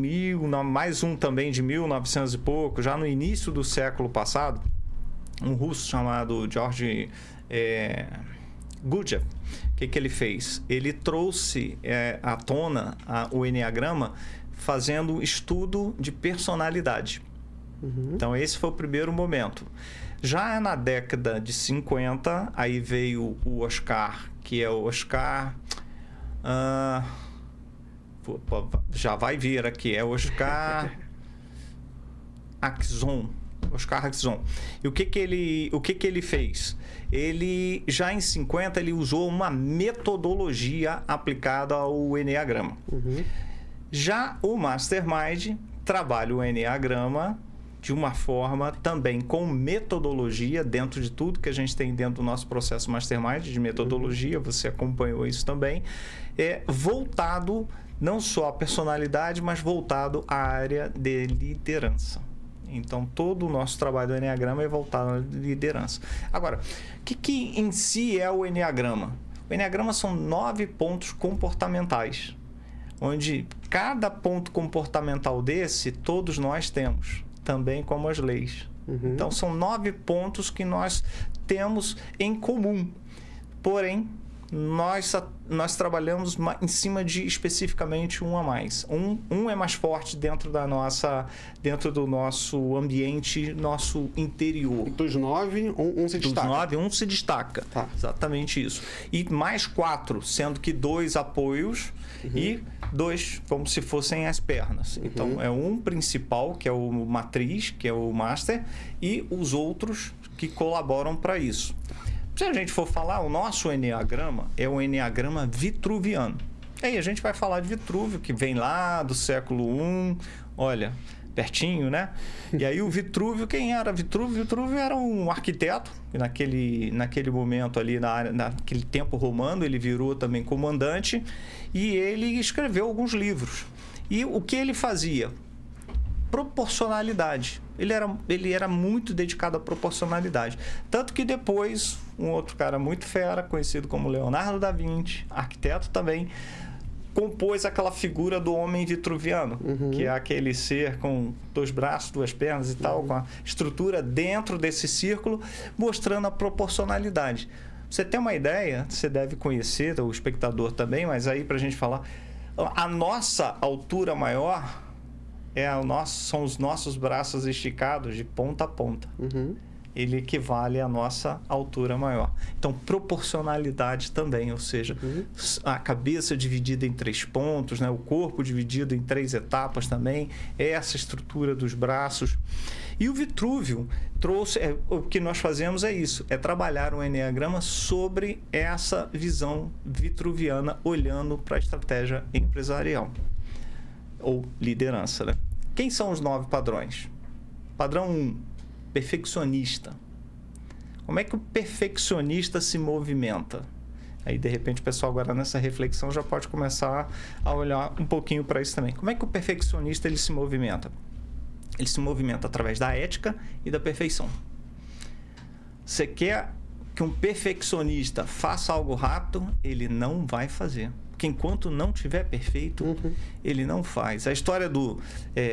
mais um também de 1900 e pouco, já no início do século passado, um russo chamado George Gurdjieff, o que ele fez? Ele trouxe à tona o Eneagrama fazendo estudo de personalidade. Então esse foi o primeiro momento. Já na década de 50, aí veio o Oscar, que é o Oscar... já vai vir aqui, é Oscar Axon, Oscar Harkison. E o que ele fez? Ele, já em 50, ele usou uma metodologia aplicada ao Enneagrama. Já o Mastermind trabalha o Enneagrama de uma forma também com metodologia, dentro de tudo que a gente tem dentro do nosso processo Mastermind de metodologia, você acompanhou isso também, voltado não só à personalidade, mas voltado à área de liderança. Então, todo o nosso trabalho do Enneagrama é voltado à liderança. Agora, o que em si é o Enneagrama? O Enneagrama são 9 pontos comportamentais, onde cada ponto comportamental desse, todos nós temos, também como as leis. Então, são 9 pontos que nós temos em comum. Porém, nós trabalhamos em cima de especificamente um a mais. Um é mais forte dentro do nosso ambiente, nosso interior. Dos 9, um se destaca. Dos 9, um se destaca. Tá. Exatamente isso. E mais 4, sendo que 2 apoios e 2 como se fossem as pernas. Então, é um principal, que é o matriz, que é o master, e os outros que colaboram para isso. Se a gente for falar, o nosso Enneagrama é o Enneagrama vitruviano. Aí a gente vai falar de Vitrúvio, que vem lá do século I, olha, pertinho, né? E aí o Vitrúvio, quem era Vitrúvio? Vitrúvio era um arquiteto, naquele momento ali, naquele tempo romano, ele virou também comandante, e ele escreveu alguns livros. E o que ele fazia? Proporcionalidade. Ele era muito dedicado à proporcionalidade. Tanto que depois, um outro cara muito fera, conhecido como Leonardo da Vinci, arquiteto também, compôs aquela figura do homem vitruviano, que é aquele ser com 2 braços, 2 pernas e tal, com a estrutura dentro desse círculo, mostrando a proporcionalidade. Você tem uma ideia, você deve conhecer, o espectador também, mas aí para a gente falar, a nossa altura maior são os nossos braços esticados de ponta a ponta. Ele equivale à nossa altura maior. Então, proporcionalidade também, ou seja, a cabeça dividida em 3 pontos, né? O corpo dividido em 3 etapas também, essa estrutura dos braços. E o Vitrúvio trouxe, o que nós fazemos é isso, é trabalhar o Enneagrama sobre essa visão vitruviana, olhando para a estratégia empresarial ou liderança, né? Quem são os 9 padrões? Padrão 1, perfeccionista. Como é que o perfeccionista se movimenta? Aí, de repente, o pessoal agora nessa reflexão já pode começar a olhar um pouquinho para isso também. Como é que o perfeccionista ele se movimenta? Ele se movimenta através da ética e da perfeição. Você quer que um perfeccionista faça algo rápido? Ele não vai fazer. Porque enquanto não tiver perfeito, ele não faz. A história do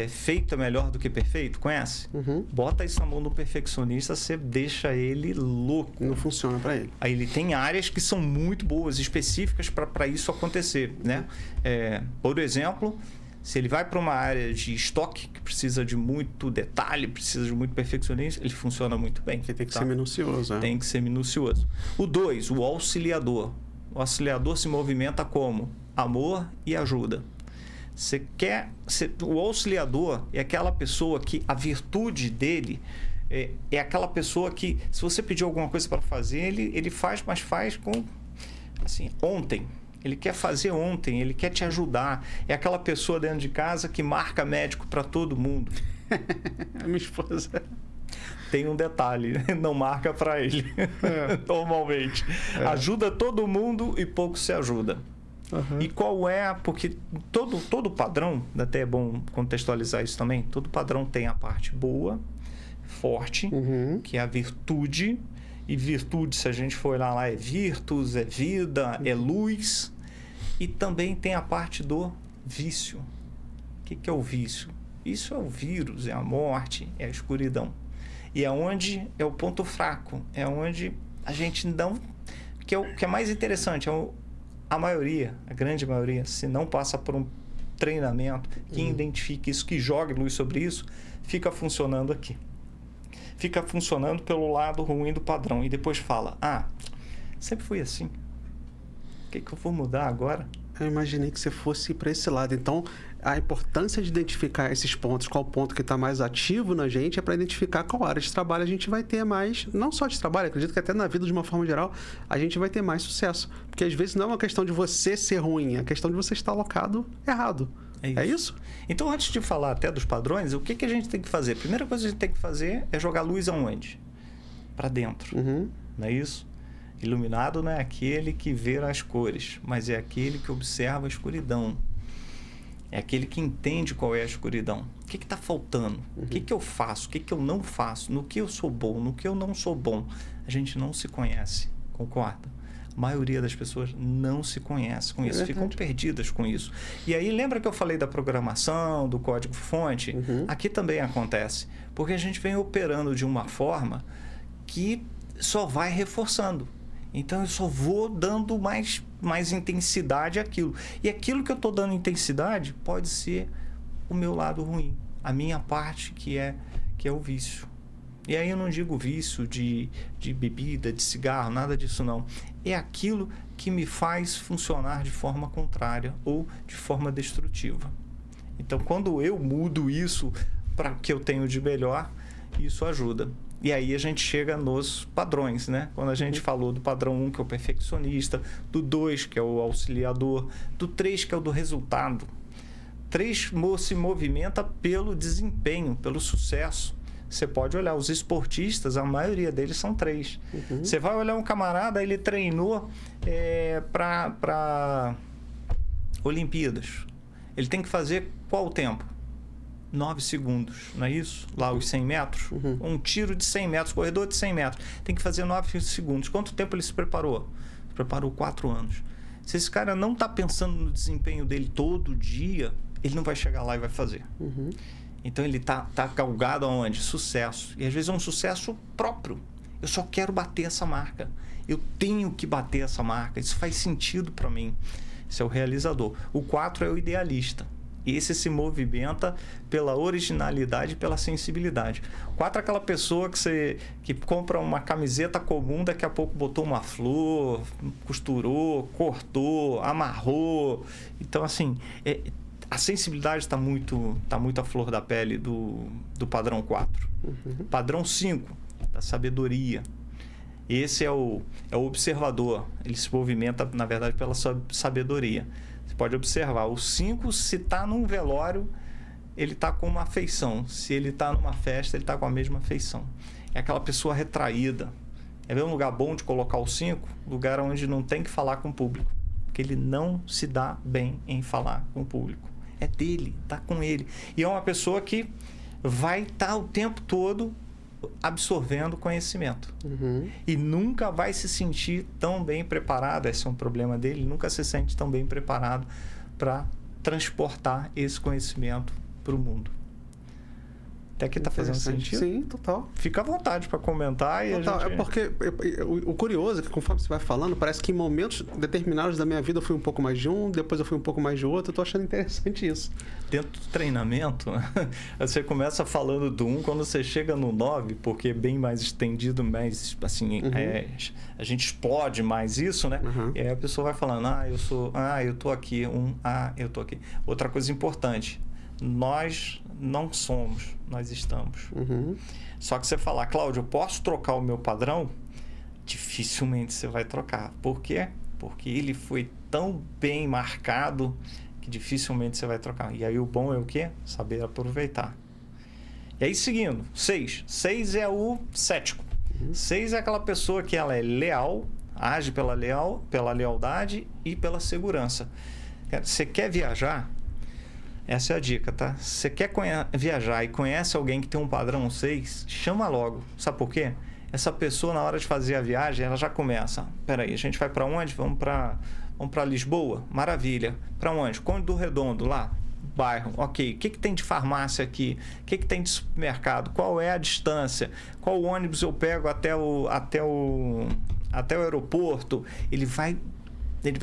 feito é melhor do que perfeito, conhece? Bota isso na mão do perfeccionista, você deixa ele louco. Não funciona para ele. Aí ele tem áreas que são muito boas, específicas para isso acontecer, né? Por exemplo, se ele vai para uma área de estoque, que precisa de muito detalhe, precisa de muito perfeccionismo, ele funciona muito bem. Porque tem que ser minucioso. Tem que ser minucioso. O 2, o auxiliador. O auxiliador se movimenta como amor e ajuda. O auxiliador é aquela pessoa que a virtude dele é aquela pessoa que, se você pedir alguma coisa para fazer, ele faz, mas faz com, assim, ontem. Ele quer fazer ontem, ele quer te ajudar. É aquela pessoa dentro de casa que marca médico para todo mundo. Minha esposa... Tem um detalhe, não marca para ele, normalmente. Ajuda todo mundo e pouco se ajuda. E qual é? Porque todo padrão, até é bom contextualizar isso também, todo padrão tem a parte boa, forte, que é a virtude. E virtude, se a gente for olhar lá, é virtus, é vida, é luz. E também tem a parte do vício. O que é o vício? Isso é o vírus, é a morte, é a escuridão. E é onde é o ponto fraco, é onde a gente não... que é mais interessante, a maioria, a grande maioria, se não passa por um treinamento que identifique isso, que jogue luz sobre isso, fica funcionando aqui. Fica funcionando pelo lado ruim do padrão. E depois fala, sempre fui assim. O que eu vou mudar agora? Eu imaginei que você fosse para esse lado. Então, a importância de identificar esses pontos, qual ponto que está mais ativo na gente, é para identificar qual área de trabalho a gente vai ter mais, não só de trabalho, acredito que até na vida de uma forma geral, a gente vai ter mais sucesso. Porque às vezes não é uma questão de você ser ruim, é a questão de você estar alocado errado. É isso? Então, antes de falar até dos padrões, o que a gente tem que fazer? A primeira coisa que a gente tem que fazer é jogar luz aonde? Para dentro. Não é isso? Iluminado não é aquele que vê as cores, mas é aquele que observa a escuridão. É aquele que entende qual é a escuridão. O que está faltando? O que eu faço? O que eu não faço? No que eu sou bom? No que eu não sou bom? A gente não se conhece, concorda? A maioria das pessoas não se conhece com isso, ficam perdidas com isso. E aí, lembra que eu falei da programação, do código-fonte? Aqui também acontece, porque a gente vem operando de uma forma que só vai reforçando. Então, eu só vou dando mais intensidade àquilo. E aquilo que eu estou dando intensidade pode ser o meu lado ruim, a minha parte que é o vício. E aí eu não digo vício de bebida, de cigarro, nada disso não. É aquilo que me faz funcionar de forma contrária ou de forma destrutiva. Então, quando eu mudo isso para o que eu tenho de melhor, isso ajuda. E aí a gente chega nos padrões, né? Quando a gente falou do padrão 1, que é o perfeccionista, do 2, que é o auxiliador, do 3, que é o do resultado. 3 se movimenta pelo desempenho, pelo sucesso. Você pode olhar os esportistas, a maioria deles são 3. Você vai olhar um camarada, ele treinou para Olimpíadas. Ele tem que fazer qual tempo? 9 segundos, não é isso? Lá os 100 metros. Um tiro de 100 metros, corredor de 100 metros. Tem que fazer 9 segundos. Quanto tempo ele se preparou? Se preparou 4 anos. Se esse cara não está pensando no desempenho dele todo dia, ele não vai chegar lá e vai fazer. Então, ele tá galgado aonde? Sucesso. E, às vezes, é um sucesso próprio. Eu só quero bater essa marca. Eu tenho que bater essa marca. Isso faz sentido para mim. Esse é o realizador. O 4 é o idealista. Esse se movimenta pela originalidade e pela sensibilidade. 4 é aquela pessoa que compra uma camiseta comum, daqui a pouco botou uma flor, costurou, cortou, amarrou. Então, assim... A sensibilidade está muito à flor da pele do padrão 4. Padrão 5, da sabedoria. Esse é o observador. Ele se movimenta, na verdade, pela sua sabedoria. Você pode observar. O 5, se está num velório, ele está com uma afeição. Se ele está numa festa, ele está com a mesma afeição. É aquela pessoa retraída. É um lugar bom de colocar o 5? Lugar onde não tem que falar com o público. Porque ele não se dá bem em falar com o público. É dele, tá com ele. E é uma pessoa que vai estar o tempo todo absorvendo conhecimento. E nunca vai se sentir tão bem preparado, esse é um problema dele, nunca se sente tão bem preparado para transportar esse conhecimento para o mundo. Até aqui está fazendo sentido? Sim, total. Fica à vontade para comentar. E total. É porque o curioso é que conforme você vai falando, parece que em momentos determinados da minha vida eu fui um pouco mais de um, depois eu fui um pouco mais de outro. Eu tô achando interessante isso. Dentro do treinamento, você começa falando do 1, quando você chega no 9, porque é bem mais estendido, mais assim, a gente explode mais isso, né? E aí a pessoa vai falando, eu tô aqui, eu tô aqui. Outra coisa importante, nós não somos, nós estamos. Só que você falar, Cláudio, eu posso trocar o meu padrão? Dificilmente você vai trocar. Por quê? Porque ele foi tão bem marcado que dificilmente você vai trocar. E aí o bom é o quê? Saber aproveitar. E aí seguindo, 6. 6 é o cético. 6 é aquela pessoa que ela é leal, age pela lealdade e pela segurança. Você quer viajar? Essa é a dica, tá? Você quer viajar e conhece alguém que tem um padrão 6, chama logo. Sabe por quê? Essa pessoa, na hora de fazer a viagem, ela já começa. Peraí, a gente vai para onde? Vamos para Lisboa? Maravilha. Para onde? Conde do Redondo, lá. Bairro. Ok. O que tem de farmácia aqui? O que tem de supermercado? Qual é a distância? Qual ônibus eu pego até o aeroporto? Ele vai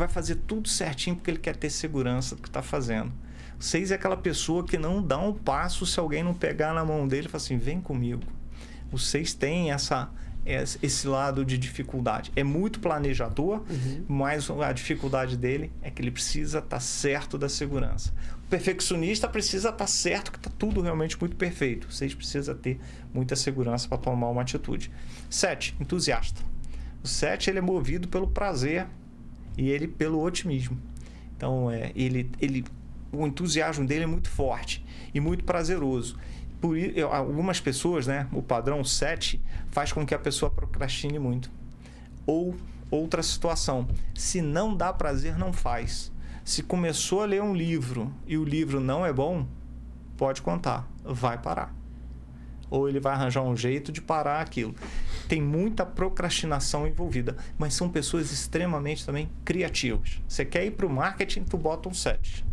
fazer tudo certinho porque ele quer ter segurança do que está fazendo. 6 é aquela pessoa que não dá um passo se alguém não pegar na mão dele e falar assim, vem comigo. O 6 tem essa esse lado de dificuldade. É muito planejador, mas a dificuldade dele é que ele precisa estar certo da segurança. O perfeccionista precisa estar certo que está tudo realmente muito perfeito. O 6 precisa ter muita segurança para tomar uma atitude. 7, entusiasta. O 7 ele é movido pelo prazer e ele pelo otimismo. Então, o entusiasmo dele é muito forte e muito prazeroso. Por algumas pessoas, né, o padrão 7 faz com que a pessoa procrastine muito. Ou outra situação, se não dá prazer, não faz. Se começou a ler um livro e o livro não é bom, pode contar, vai parar. Ou ele vai arranjar um jeito de parar aquilo. Tem muita procrastinação envolvida, mas são pessoas extremamente também criativas. Você quer ir para o marketing, tu bota um 7.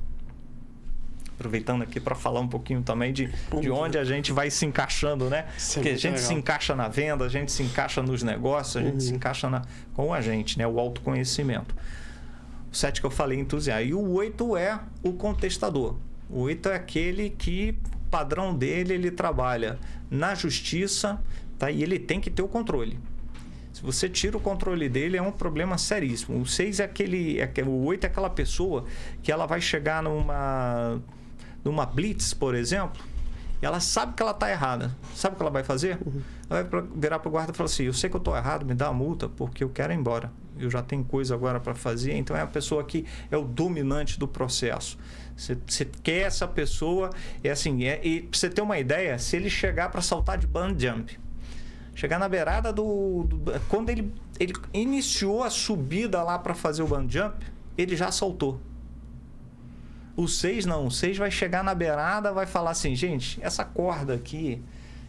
Aproveitando aqui para falar um pouquinho também de onde a gente vai se encaixando, né? Porque a gente se encaixa na venda, a gente se encaixa nos negócios, a gente se encaixa com a gente, né? O autoconhecimento. O 7 que eu falei, entusiasta. E o 8 é o contestador. O 8 é aquele que, padrão dele, ele trabalha na justiça, tá? E ele tem que ter o controle. Se você tira o controle dele, é um problema seríssimo. O 6 o 8 é aquela pessoa que ela vai chegar numa blitz, por exemplo, e ela sabe que ela está errada. Sabe o que ela vai fazer? Ela vai virar para o guarda e falar assim, eu sei que eu estou errado, me dá a multa, porque eu quero ir embora. Eu já tenho coisa agora para fazer. Então, é a pessoa que é o dominante do processo. Você quer essa pessoa... e para você ter uma ideia, se ele chegar para saltar de bungee jump, chegar na beirada quando ele iniciou a subida lá para fazer o bungee jump, ele já saltou. O 6 não. O 6 vai chegar na beirada, vai falar assim, gente, essa corda aqui,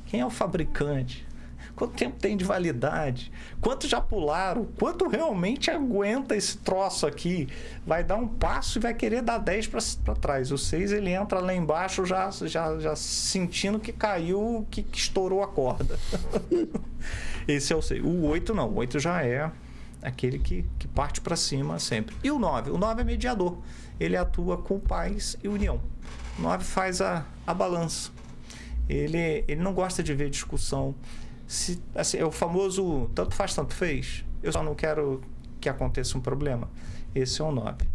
quem é o fabricante? Quanto tempo tem de validade? Quantos já pularam? Quanto realmente aguenta esse troço aqui? Vai dar um passo e vai querer dar 10 para trás. O 6, ele entra lá embaixo já sentindo que caiu, que estourou a corda. Esse é o 6. O 8 não. O 8 já é aquele que parte para cima sempre. E o 9? O 9 é mediador. Ele atua com paz e união. O 9 faz a balança. Ele não gosta de ver discussão. É o famoso tanto faz, tanto fez. Eu só não quero que aconteça um problema. Esse é o 9.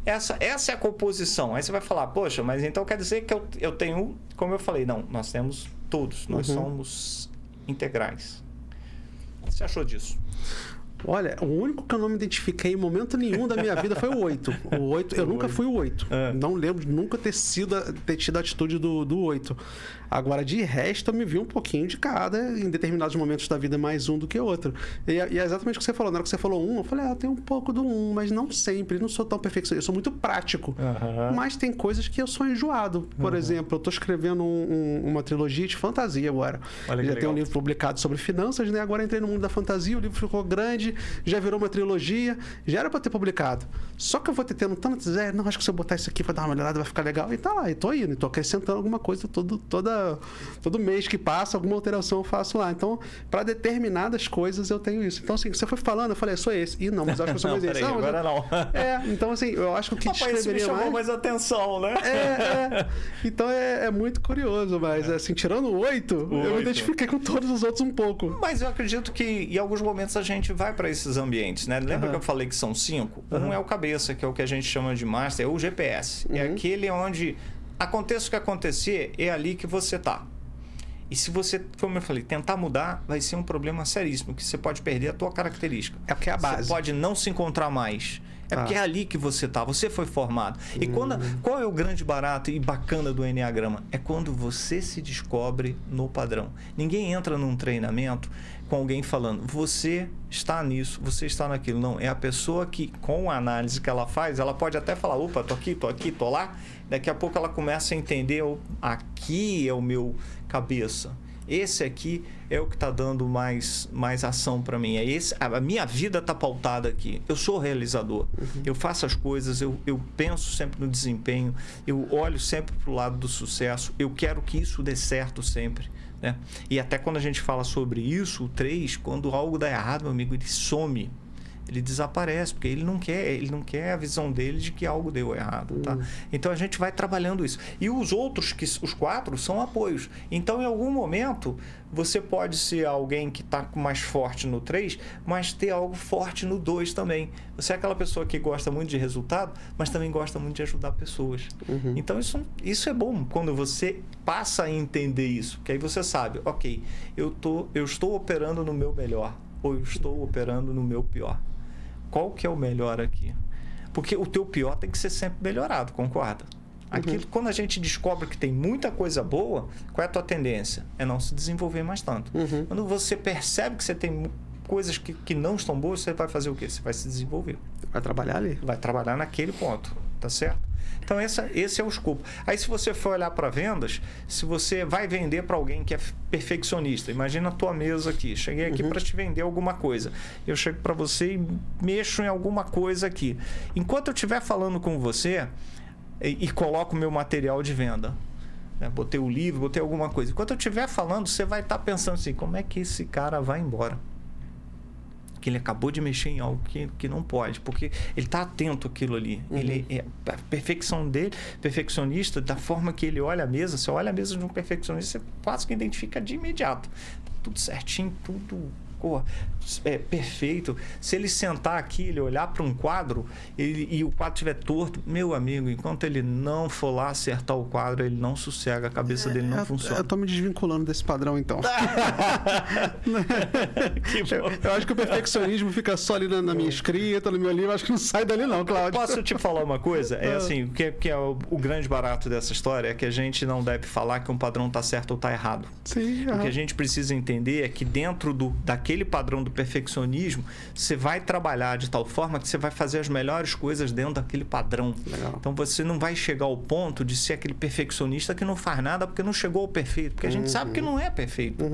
Essa é a composição. Aí você vai falar, poxa, mas então quer dizer que eu tenho... Como eu falei, não, nós temos todos. Nós somos integrais. O que você achou disso? Olha, o único que eu não me identifiquei em momento nenhum da minha vida foi o 8. O 8, eu nunca fui o 8. Não lembro de nunca ter tido a atitude do 8. Agora, de resto, eu me vi um pouquinho de cada, em determinados momentos da vida, mais um do que outro. E é exatamente o que você falou. Na hora que você falou 1, eu falei, tem um pouco do 1, mas não sempre. Não sou tão perfeccionista. Eu sou muito prático. Mas tem coisas que eu sou enjoado. Por exemplo, eu estou escrevendo uma trilogia de fantasia agora. Já tem um livro publicado sobre finanças, né? Agora entrei no mundo da fantasia, o livro ficou grande, já virou uma trilogia, já era para ter publicado. Só que eu vou ter tendo tanto não, acho que se eu botar isso aqui vai dar uma melhorada, vai ficar legal. E tá lá, e tô indo, e tô acrescentando alguma coisa todo mês que passa, alguma alteração eu faço lá. Então, para determinadas coisas eu tenho isso. Então, assim, você foi falando, eu falei, sou esse. E não, mas eu acho que eu sou mais esse. Não, agora não. Então, assim, eu acho que o que descreveria isso me chamou mais atenção, né? Então, é muito curioso, mas, assim, tirando o 8, eu me identifiquei com todos os outros um pouco. Mas eu acredito que, em alguns momentos, a gente vai para esses ambientes, né? Lembra que eu falei que são 5? Um é o cabeça, que é o que a gente chama de master, é o GPS. É aquele onde aconteça o que acontecer, é ali que você tá. E se você, como eu falei, tentar mudar, vai ser um problema seríssimo, que você pode perder a tua característica. É porque é a base. Você pode não se encontrar mais. É porque é ali que você tá, você foi formado. E qual é o grande barato e bacana do Enneagrama? É quando você se descobre no padrão. Ninguém entra num treinamento com alguém falando, você está nisso, você está naquilo. Não, é a pessoa que, com a análise que ela faz, ela pode até falar, opa, tô aqui, tô lá. Daqui a pouco ela começa a entender, aqui é o meu cabeça. Esse aqui é o que está dando mais ação para mim. A minha vida está pautada aqui. Eu sou realizador. Eu faço as coisas, eu penso sempre no desempenho, eu olho sempre para o lado do sucesso. Eu quero que isso dê certo sempre. Né? E até quando a gente fala sobre isso, o 3, quando algo dá errado, meu amigo, ele some. Ele desaparece, porque ele não quer a visão dele de que algo deu errado, tá? Então a gente vai trabalhando isso. E os outros, os 4, são apoios. Então, em algum momento, você pode ser alguém que está mais forte no 3, mas ter algo forte no 2 também. Você é aquela pessoa que gosta muito de resultado, mas também gosta muito de ajudar pessoas. Então, isso é bom quando você passa a entender isso, que aí você sabe, ok, eu estou operando no meu melhor, ou eu estou operando no meu pior. Qual que é o melhor aqui? Porque o teu pior tem que ser sempre melhorado, concorda? Aquilo, quando a gente descobre que tem muita coisa boa, qual é a tua tendência? É não se desenvolver mais tanto. Quando você percebe que você tem coisas que não estão boas, você vai fazer o quê? Você vai se desenvolver. Vai trabalhar ali. Vai trabalhar naquele ponto, tá certo? Então, esse é o escopo. Aí, se você for olhar para vendas, se você vai vender para alguém que é perfeccionista, imagina a tua mesa aqui. Cheguei aqui para te vender alguma coisa. Eu chego para você e mexo em alguma coisa aqui. Enquanto eu estiver falando com você e coloco o meu material de venda, né? Botei o livro, botei alguma coisa. Enquanto eu estiver falando, você vai estar pensando assim, como é que esse cara vai embora? Que ele acabou de mexer em algo que não pode, porque ele está atento àquilo ali. A perfeição dele, perfeccionista, da forma que ele olha a mesa, você olha a mesa de um perfeccionista, você quase que identifica de imediato. Tudo certinho, tudo perfeito. Se ele sentar aqui, ele olhar para um quadro e o quadro estiver torto, meu amigo, enquanto ele não for lá acertar o quadro, ele não sossega, a cabeça dele não funciona. Eu tô me desvinculando desse padrão, então. Eu acho que o perfeccionismo fica só ali na minha escrita, no meu livro, acho que não sai dali não, Cláudio. Posso te falar uma coisa? É assim, o que é o grande barato dessa história é que a gente não deve falar que um padrão tá certo ou tá errado. Sim. O que a gente precisa entender é que dentro daquele padrão do perfeccionismo, você vai trabalhar de tal forma que você vai fazer as melhores coisas dentro daquele padrão. Legal. Então você não vai chegar ao ponto de ser aquele perfeccionista que não faz nada porque não chegou ao perfeito, porque a gente sabe que não é perfeito.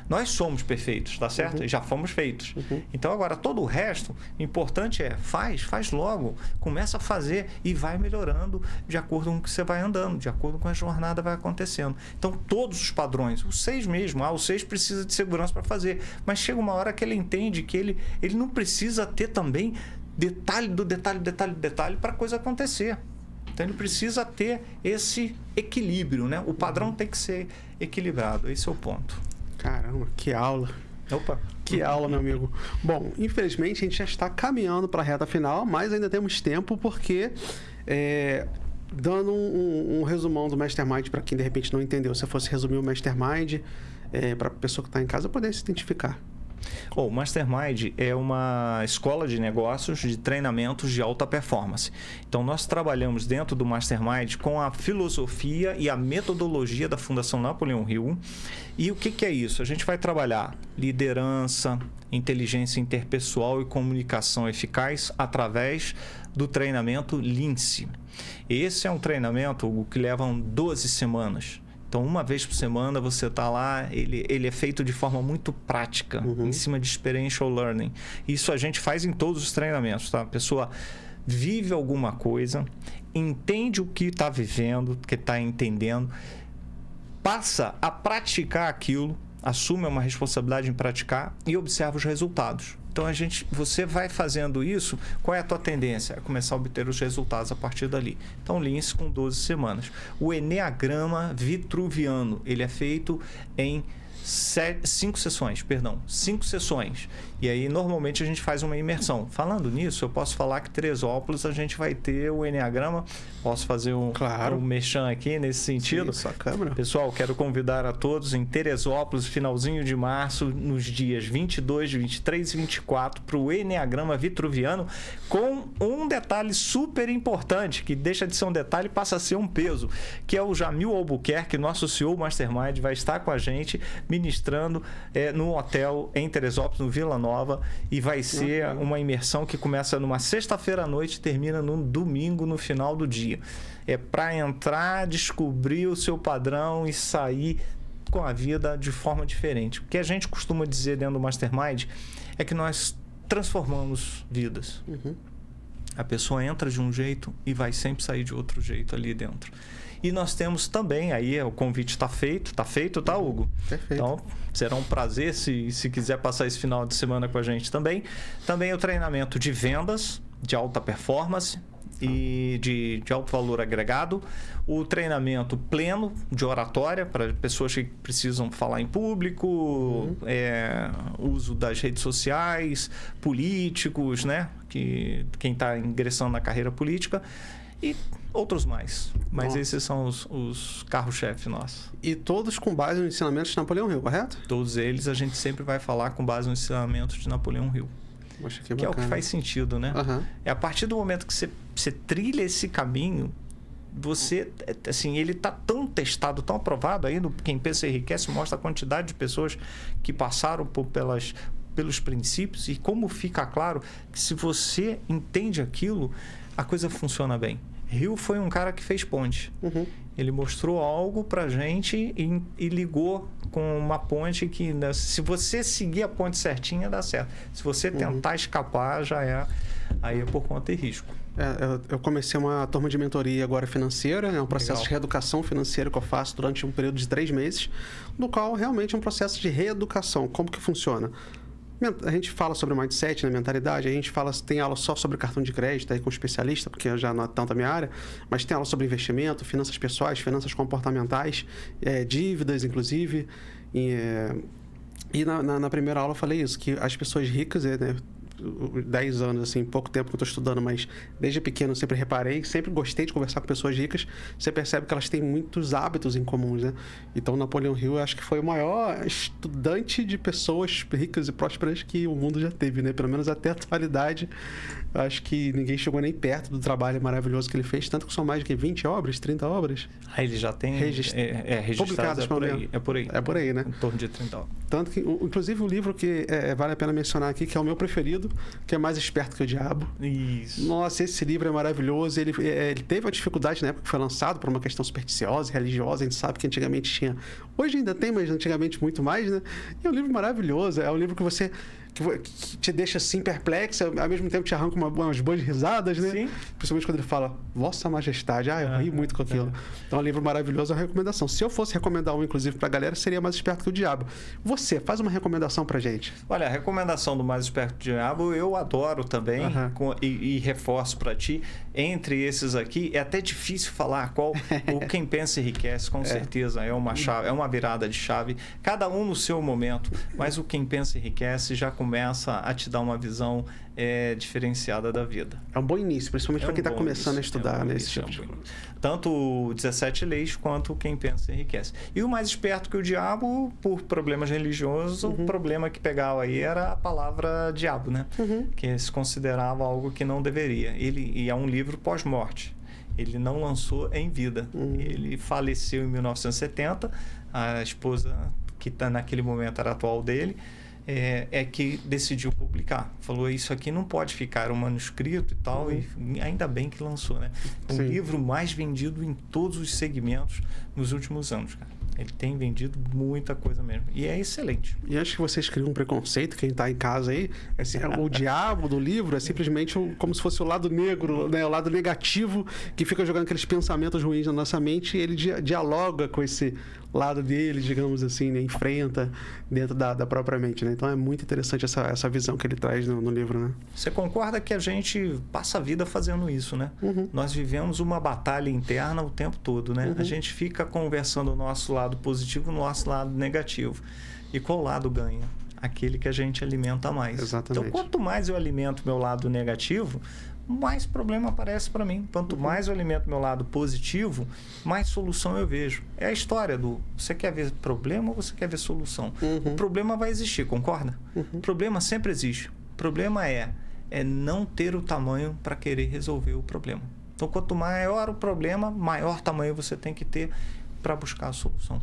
Nós somos perfeitos, tá certo? E já fomos feitos. Então agora todo o resto, o importante é faz logo, começa a fazer e vai melhorando de acordo com o que você vai andando, de acordo com a jornada vai acontecendo. Então todos os padrões, o 6 mesmo, o 6 precisa de segurança para fazer, mas chega uma hora que ele entende que ele não precisa ter também detalhe para a coisa acontecer. Então ele precisa ter esse equilíbrio, né? O padrão tem que ser equilibrado, esse é o ponto. Caramba, que aula. Opa! Que aula, meu amigo. Bom, infelizmente a gente já está caminhando para a reta final, mas ainda temos tempo porque... dando um resumão do Mastermind para quem de repente não entendeu, se eu fosse resumir o Mastermind para a pessoa que está em casa poder se identificar. O Mastermind é uma escola de negócios de treinamentos de alta performance. Então, nós trabalhamos dentro do Mastermind com a filosofia e a metodologia da Fundação Napoleão Hill. E o que é isso? A gente vai trabalhar liderança, inteligência interpessoal e comunicação eficaz através do treinamento Lince. Esse é um treinamento, Hugo, que leva 12 semanas. Então, uma vez por semana você está lá, ele é feito de forma muito prática, em cima de experiential learning. Isso a gente faz em todos os treinamentos, tá? A pessoa vive alguma coisa, entende o que está vivendo, que está entendendo, passa a praticar aquilo, assume uma responsabilidade em praticar e observa os resultados. Então, você vai fazendo isso, qual é a tua tendência? É começar a obter os resultados a partir dali. Então, Lince com 12 semanas. O Eneagrama Vitruviano, ele é feito em 5 sessões. E aí, normalmente, a gente faz uma imersão. Falando nisso, eu posso falar que Teresópolis a gente vai ter o Eneagrama. Posso fazer um merchan aqui nesse sentido? Sim, sua câmera. Pessoal, quero convidar a todos em Teresópolis, finalzinho de março, nos dias 22, 23 e 24, para o Eneagrama Vitruviano, com um detalhe super importante, que deixa de ser um detalhe e passa a ser um peso, que é o Jamil Albuquerque, nosso CEO Mastermind, vai estar com a gente ministrando no hotel em Teresópolis, no Vila Nova, e vai ser uma imersão que começa numa sexta-feira à noite e termina num domingo no final do dia. É para entrar, descobrir o seu padrão e sair com a vida de forma diferente. O que a gente costuma dizer dentro do Mastermind é que nós transformamos vidas. A pessoa entra de um jeito e vai sempre sair de outro jeito ali dentro. E nós temos também, aí o convite está feito, tá, Hugo? Perfeito. Então, será um prazer se quiser passar esse final de semana com a gente também. Também o treinamento de vendas, de alta performance e de alto valor agregado. O treinamento pleno de oratória para pessoas que precisam falar em público, uso das redes sociais, políticos, né? Quem está ingressando na carreira política. E outros mais. Mas Nossa. Esses são os carros-chefe nossos. E todos com base nos ensinamentos de Napoleão Hill, correto? Todos eles a gente sempre vai falar com base nos ensinamentos de Napoleão Hill. Poxa, Que é o que faz sentido, né? Uhum. É a partir do momento que você trilha esse caminho, você, assim, ele está tão testado, tão aprovado aí no Quem Pensa Enriquece, mostra a quantidade de pessoas que passaram pelos princípios e como fica claro que se você entende aquilo, a coisa funciona bem. Hill foi um cara que fez ponte. Uhum. Ele mostrou algo pra gente e ligou com uma ponte que, né, se você seguir a ponte certinha, dá certo. Se você tentar escapar, aí é por conta e risco. Eu comecei uma turma de mentoria agora financeira, é um processo Legal. de reeducação financeira que eu faço durante um período de 3 meses, no qual realmente é um processo de reeducação. Como que funciona? A gente fala sobre mindset, né, mentalidade, a gente tem aula só sobre cartão de crédito aí com especialista, porque já não é tanto a minha área, mas tem aula sobre investimento, finanças pessoais, finanças comportamentais, dívidas, inclusive. E na primeira aula eu falei isso, que as pessoas ricas, né, 10 anos, assim, pouco tempo que eu estou estudando, mas desde pequeno eu sempre reparei, sempre gostei de conversar com pessoas ricas, você percebe que elas têm muitos hábitos em comuns, né? Então, Napoleão Hill, eu acho que foi o maior estudante de pessoas ricas e prósperas que o mundo já teve, né? Pelo menos até a atualidade, eu acho que ninguém chegou nem perto do trabalho maravilhoso que ele fez, tanto que são mais de 20 obras, 30 obras. Ele já tem registradas, publicadas, é por aí, né? Em torno de 30 obras. Tanto que, inclusive, o livro que vale a pena mencionar aqui, que é o meu preferido, que é Mais Esperto que o Diabo. Isso. Nossa, esse livro é maravilhoso. Ele teve uma dificuldade na época que foi lançado por uma questão supersticiosa, religiosa. A gente sabe que antigamente tinha. Hoje ainda tem, mas antigamente muito mais, né? E é um livro maravilhoso. É um livro que você. Que te deixa assim perplexo, ao mesmo tempo te arranca umas boas risadas, né? Sim. Principalmente quando ele fala Vossa Majestade. Eu ri muito com aquilo. Então é um livro maravilhoso, é uma recomendação. Se eu fosse recomendar um, inclusive, pra galera, seria Mais Esperto que o Diabo. Você, faz uma recomendação pra gente. Olha, a recomendação do Mais Esperto que o Diabo eu adoro também e reforço pra ti. Entre esses aqui, é até difícil falar qual. O Quem Pensa Enriquece, com certeza, é uma chave, é uma virada de chave. Cada um no seu momento, mas o Quem Pensa Enriquece já começa a te dar uma visão diferenciada da vida. É um bom início, principalmente para quem está começando a estudar nesse tipo de coisa. Tanto o 17 Leis quanto o Quem Pensa Enriquece. E o Mais Esperto que o Diabo, por problemas religiosos, o problema que pegava aí era a palavra diabo, né? Que se considerava algo que não deveria. E é um livro pós-morte. Ele não lançou em vida. Ele faleceu em 1970. A esposa, que naquele momento era atual dele, que decidiu publicar. Falou, isso aqui não pode ficar um manuscrito e tal, e ainda bem que lançou, né? O livro mais vendido em todos os segmentos nos últimos anos, cara. Ele tem vendido muita coisa mesmo. E é excelente. E antes que vocês criem um preconceito, quem está em casa aí, o diabo do livro é simplesmente como se fosse o lado negro, né? O lado negativo que fica jogando aqueles pensamentos ruins na nossa mente, e ele dialoga com esse lado dele, digamos assim, né? Enfrenta dentro da própria mente, né? Então é muito interessante essa visão que ele traz no livro, né? Você concorda que a gente passa a vida fazendo isso, né? Nós vivemos uma batalha interna o tempo todo, né? A gente fica conversando o nosso lado positivo, o nosso lado negativo. E qual lado ganha? Aquele que a gente alimenta mais. Exatamente. Então, quanto mais eu alimento meu lado negativo, mais problema aparece para mim. Quanto mais eu alimento meu lado positivo, mais solução eu vejo. É a história do você quer ver problema ou você quer ver solução? O problema vai existir, concorda? O problema sempre existe. O problema é não ter o tamanho para querer resolver o problema. Então, quanto maior o problema, maior tamanho você tem que ter para buscar a solução.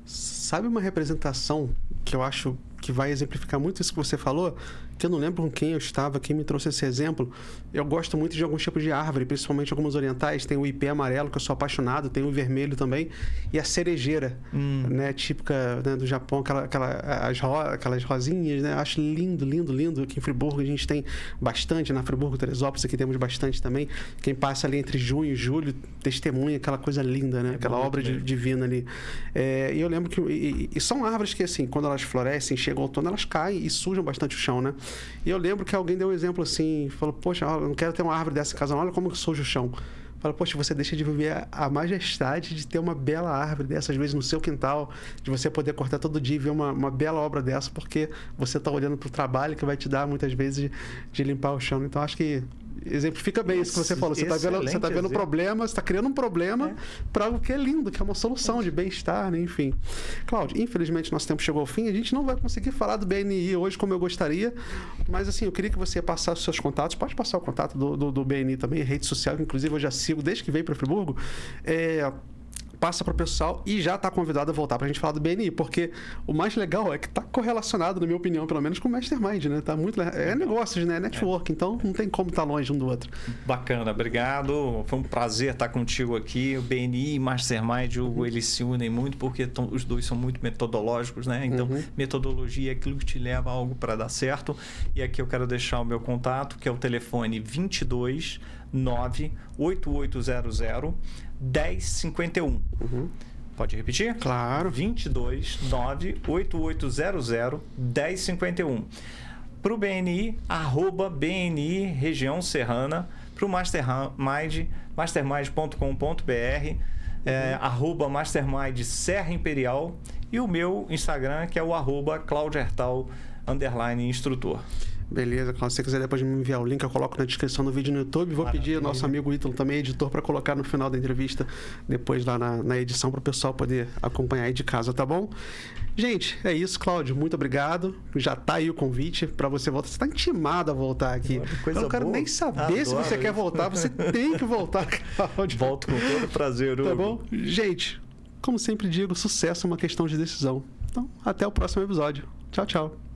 Sabe uma representação que eu acho que vai exemplificar muito isso que você falou? que eu não lembro com quem eu estava, quem me trouxe esse exemplo. Eu gosto muito de alguns tipos de árvore, principalmente algumas orientais. Tem o ipê amarelo, que eu sou apaixonado, tem o vermelho também, e a cerejeira, né, típica, né, do Japão, aquelas rosinhas, né? Eu acho lindo, lindo, lindo. Aqui em Friburgo a gente tem bastante, na Friburgo, Teresópolis, aqui temos bastante também. Quem passa ali entre junho e julho testemunha aquela coisa linda, né? Aquela obra divina ali. E eu lembro que... E são árvores que, assim, quando elas florescem, chega o outono, elas caem e sujam bastante o chão, né? E eu lembro que alguém deu um exemplo assim, falou, poxa, eu não quero ter uma árvore dessa em casa, não, olha como que suja o chão. Fala, poxa, você deixa de viver a majestade de ter uma bela árvore dessa, às vezes no seu quintal, de você poder cortar todo dia e ver uma bela obra dessa, porque você está olhando para o trabalho que vai te dar, muitas vezes, de limpar o chão. Então, acho que exemplifica bem isso que você falou. Você está vendo problema, você está criando um problema para algo que é lindo, que é uma solução de bem-estar, né? Enfim. Cláudio, infelizmente nosso tempo chegou ao fim. A gente não vai conseguir falar do BNI hoje como eu gostaria, mas assim, eu queria que você passasse os seus contatos. Pode passar o contato do BNI também, rede social, que inclusive eu já sigo desde que veio para Friburgo. Passa para o pessoal e já está convidado a voltar para a gente falar do BNI, porque o mais legal é que está correlacionado, na minha opinião, pelo menos, com o Mastermind, né? Tá muito, negócios, né? Network, então não tem como estar longe um do outro. Bacana, obrigado. Foi um prazer estar contigo aqui. O BNI e Mastermind, eles se unem muito porque os dois são muito metodológicos, né? Então, metodologia é aquilo que te leva a algo para dar certo. E aqui eu quero deixar o meu contato, que é o telefone 22 98800 1051. Pode repetir? Claro. 22 98800 1051. Para o BNI, @BNI Região Serrana. Para o Mastermind, mastermind.com.br, @Mastermind Serra Imperial. E o meu Instagram, que é o @ClaudiaHertal _instrutor. Beleza, Cláudio. Se você quiser depois me enviar o link, eu coloco na descrição do vídeo no YouTube. Vou pedir ao nosso amigo Ítalo, também editor, para colocar no final da entrevista, depois lá na edição, para o pessoal poder acompanhar aí de casa, tá bom? Gente, é isso, Cláudio. Muito obrigado. Já tá aí o convite para você voltar. Você está intimado a voltar aqui. Eu não quero nem saber se você quer voltar. Você tem que voltar, Cláudio. Volto com todo prazer, Hugo. Tá bom? Gente, como sempre digo, sucesso é uma questão de decisão. Então, até o próximo episódio. Tchau, tchau.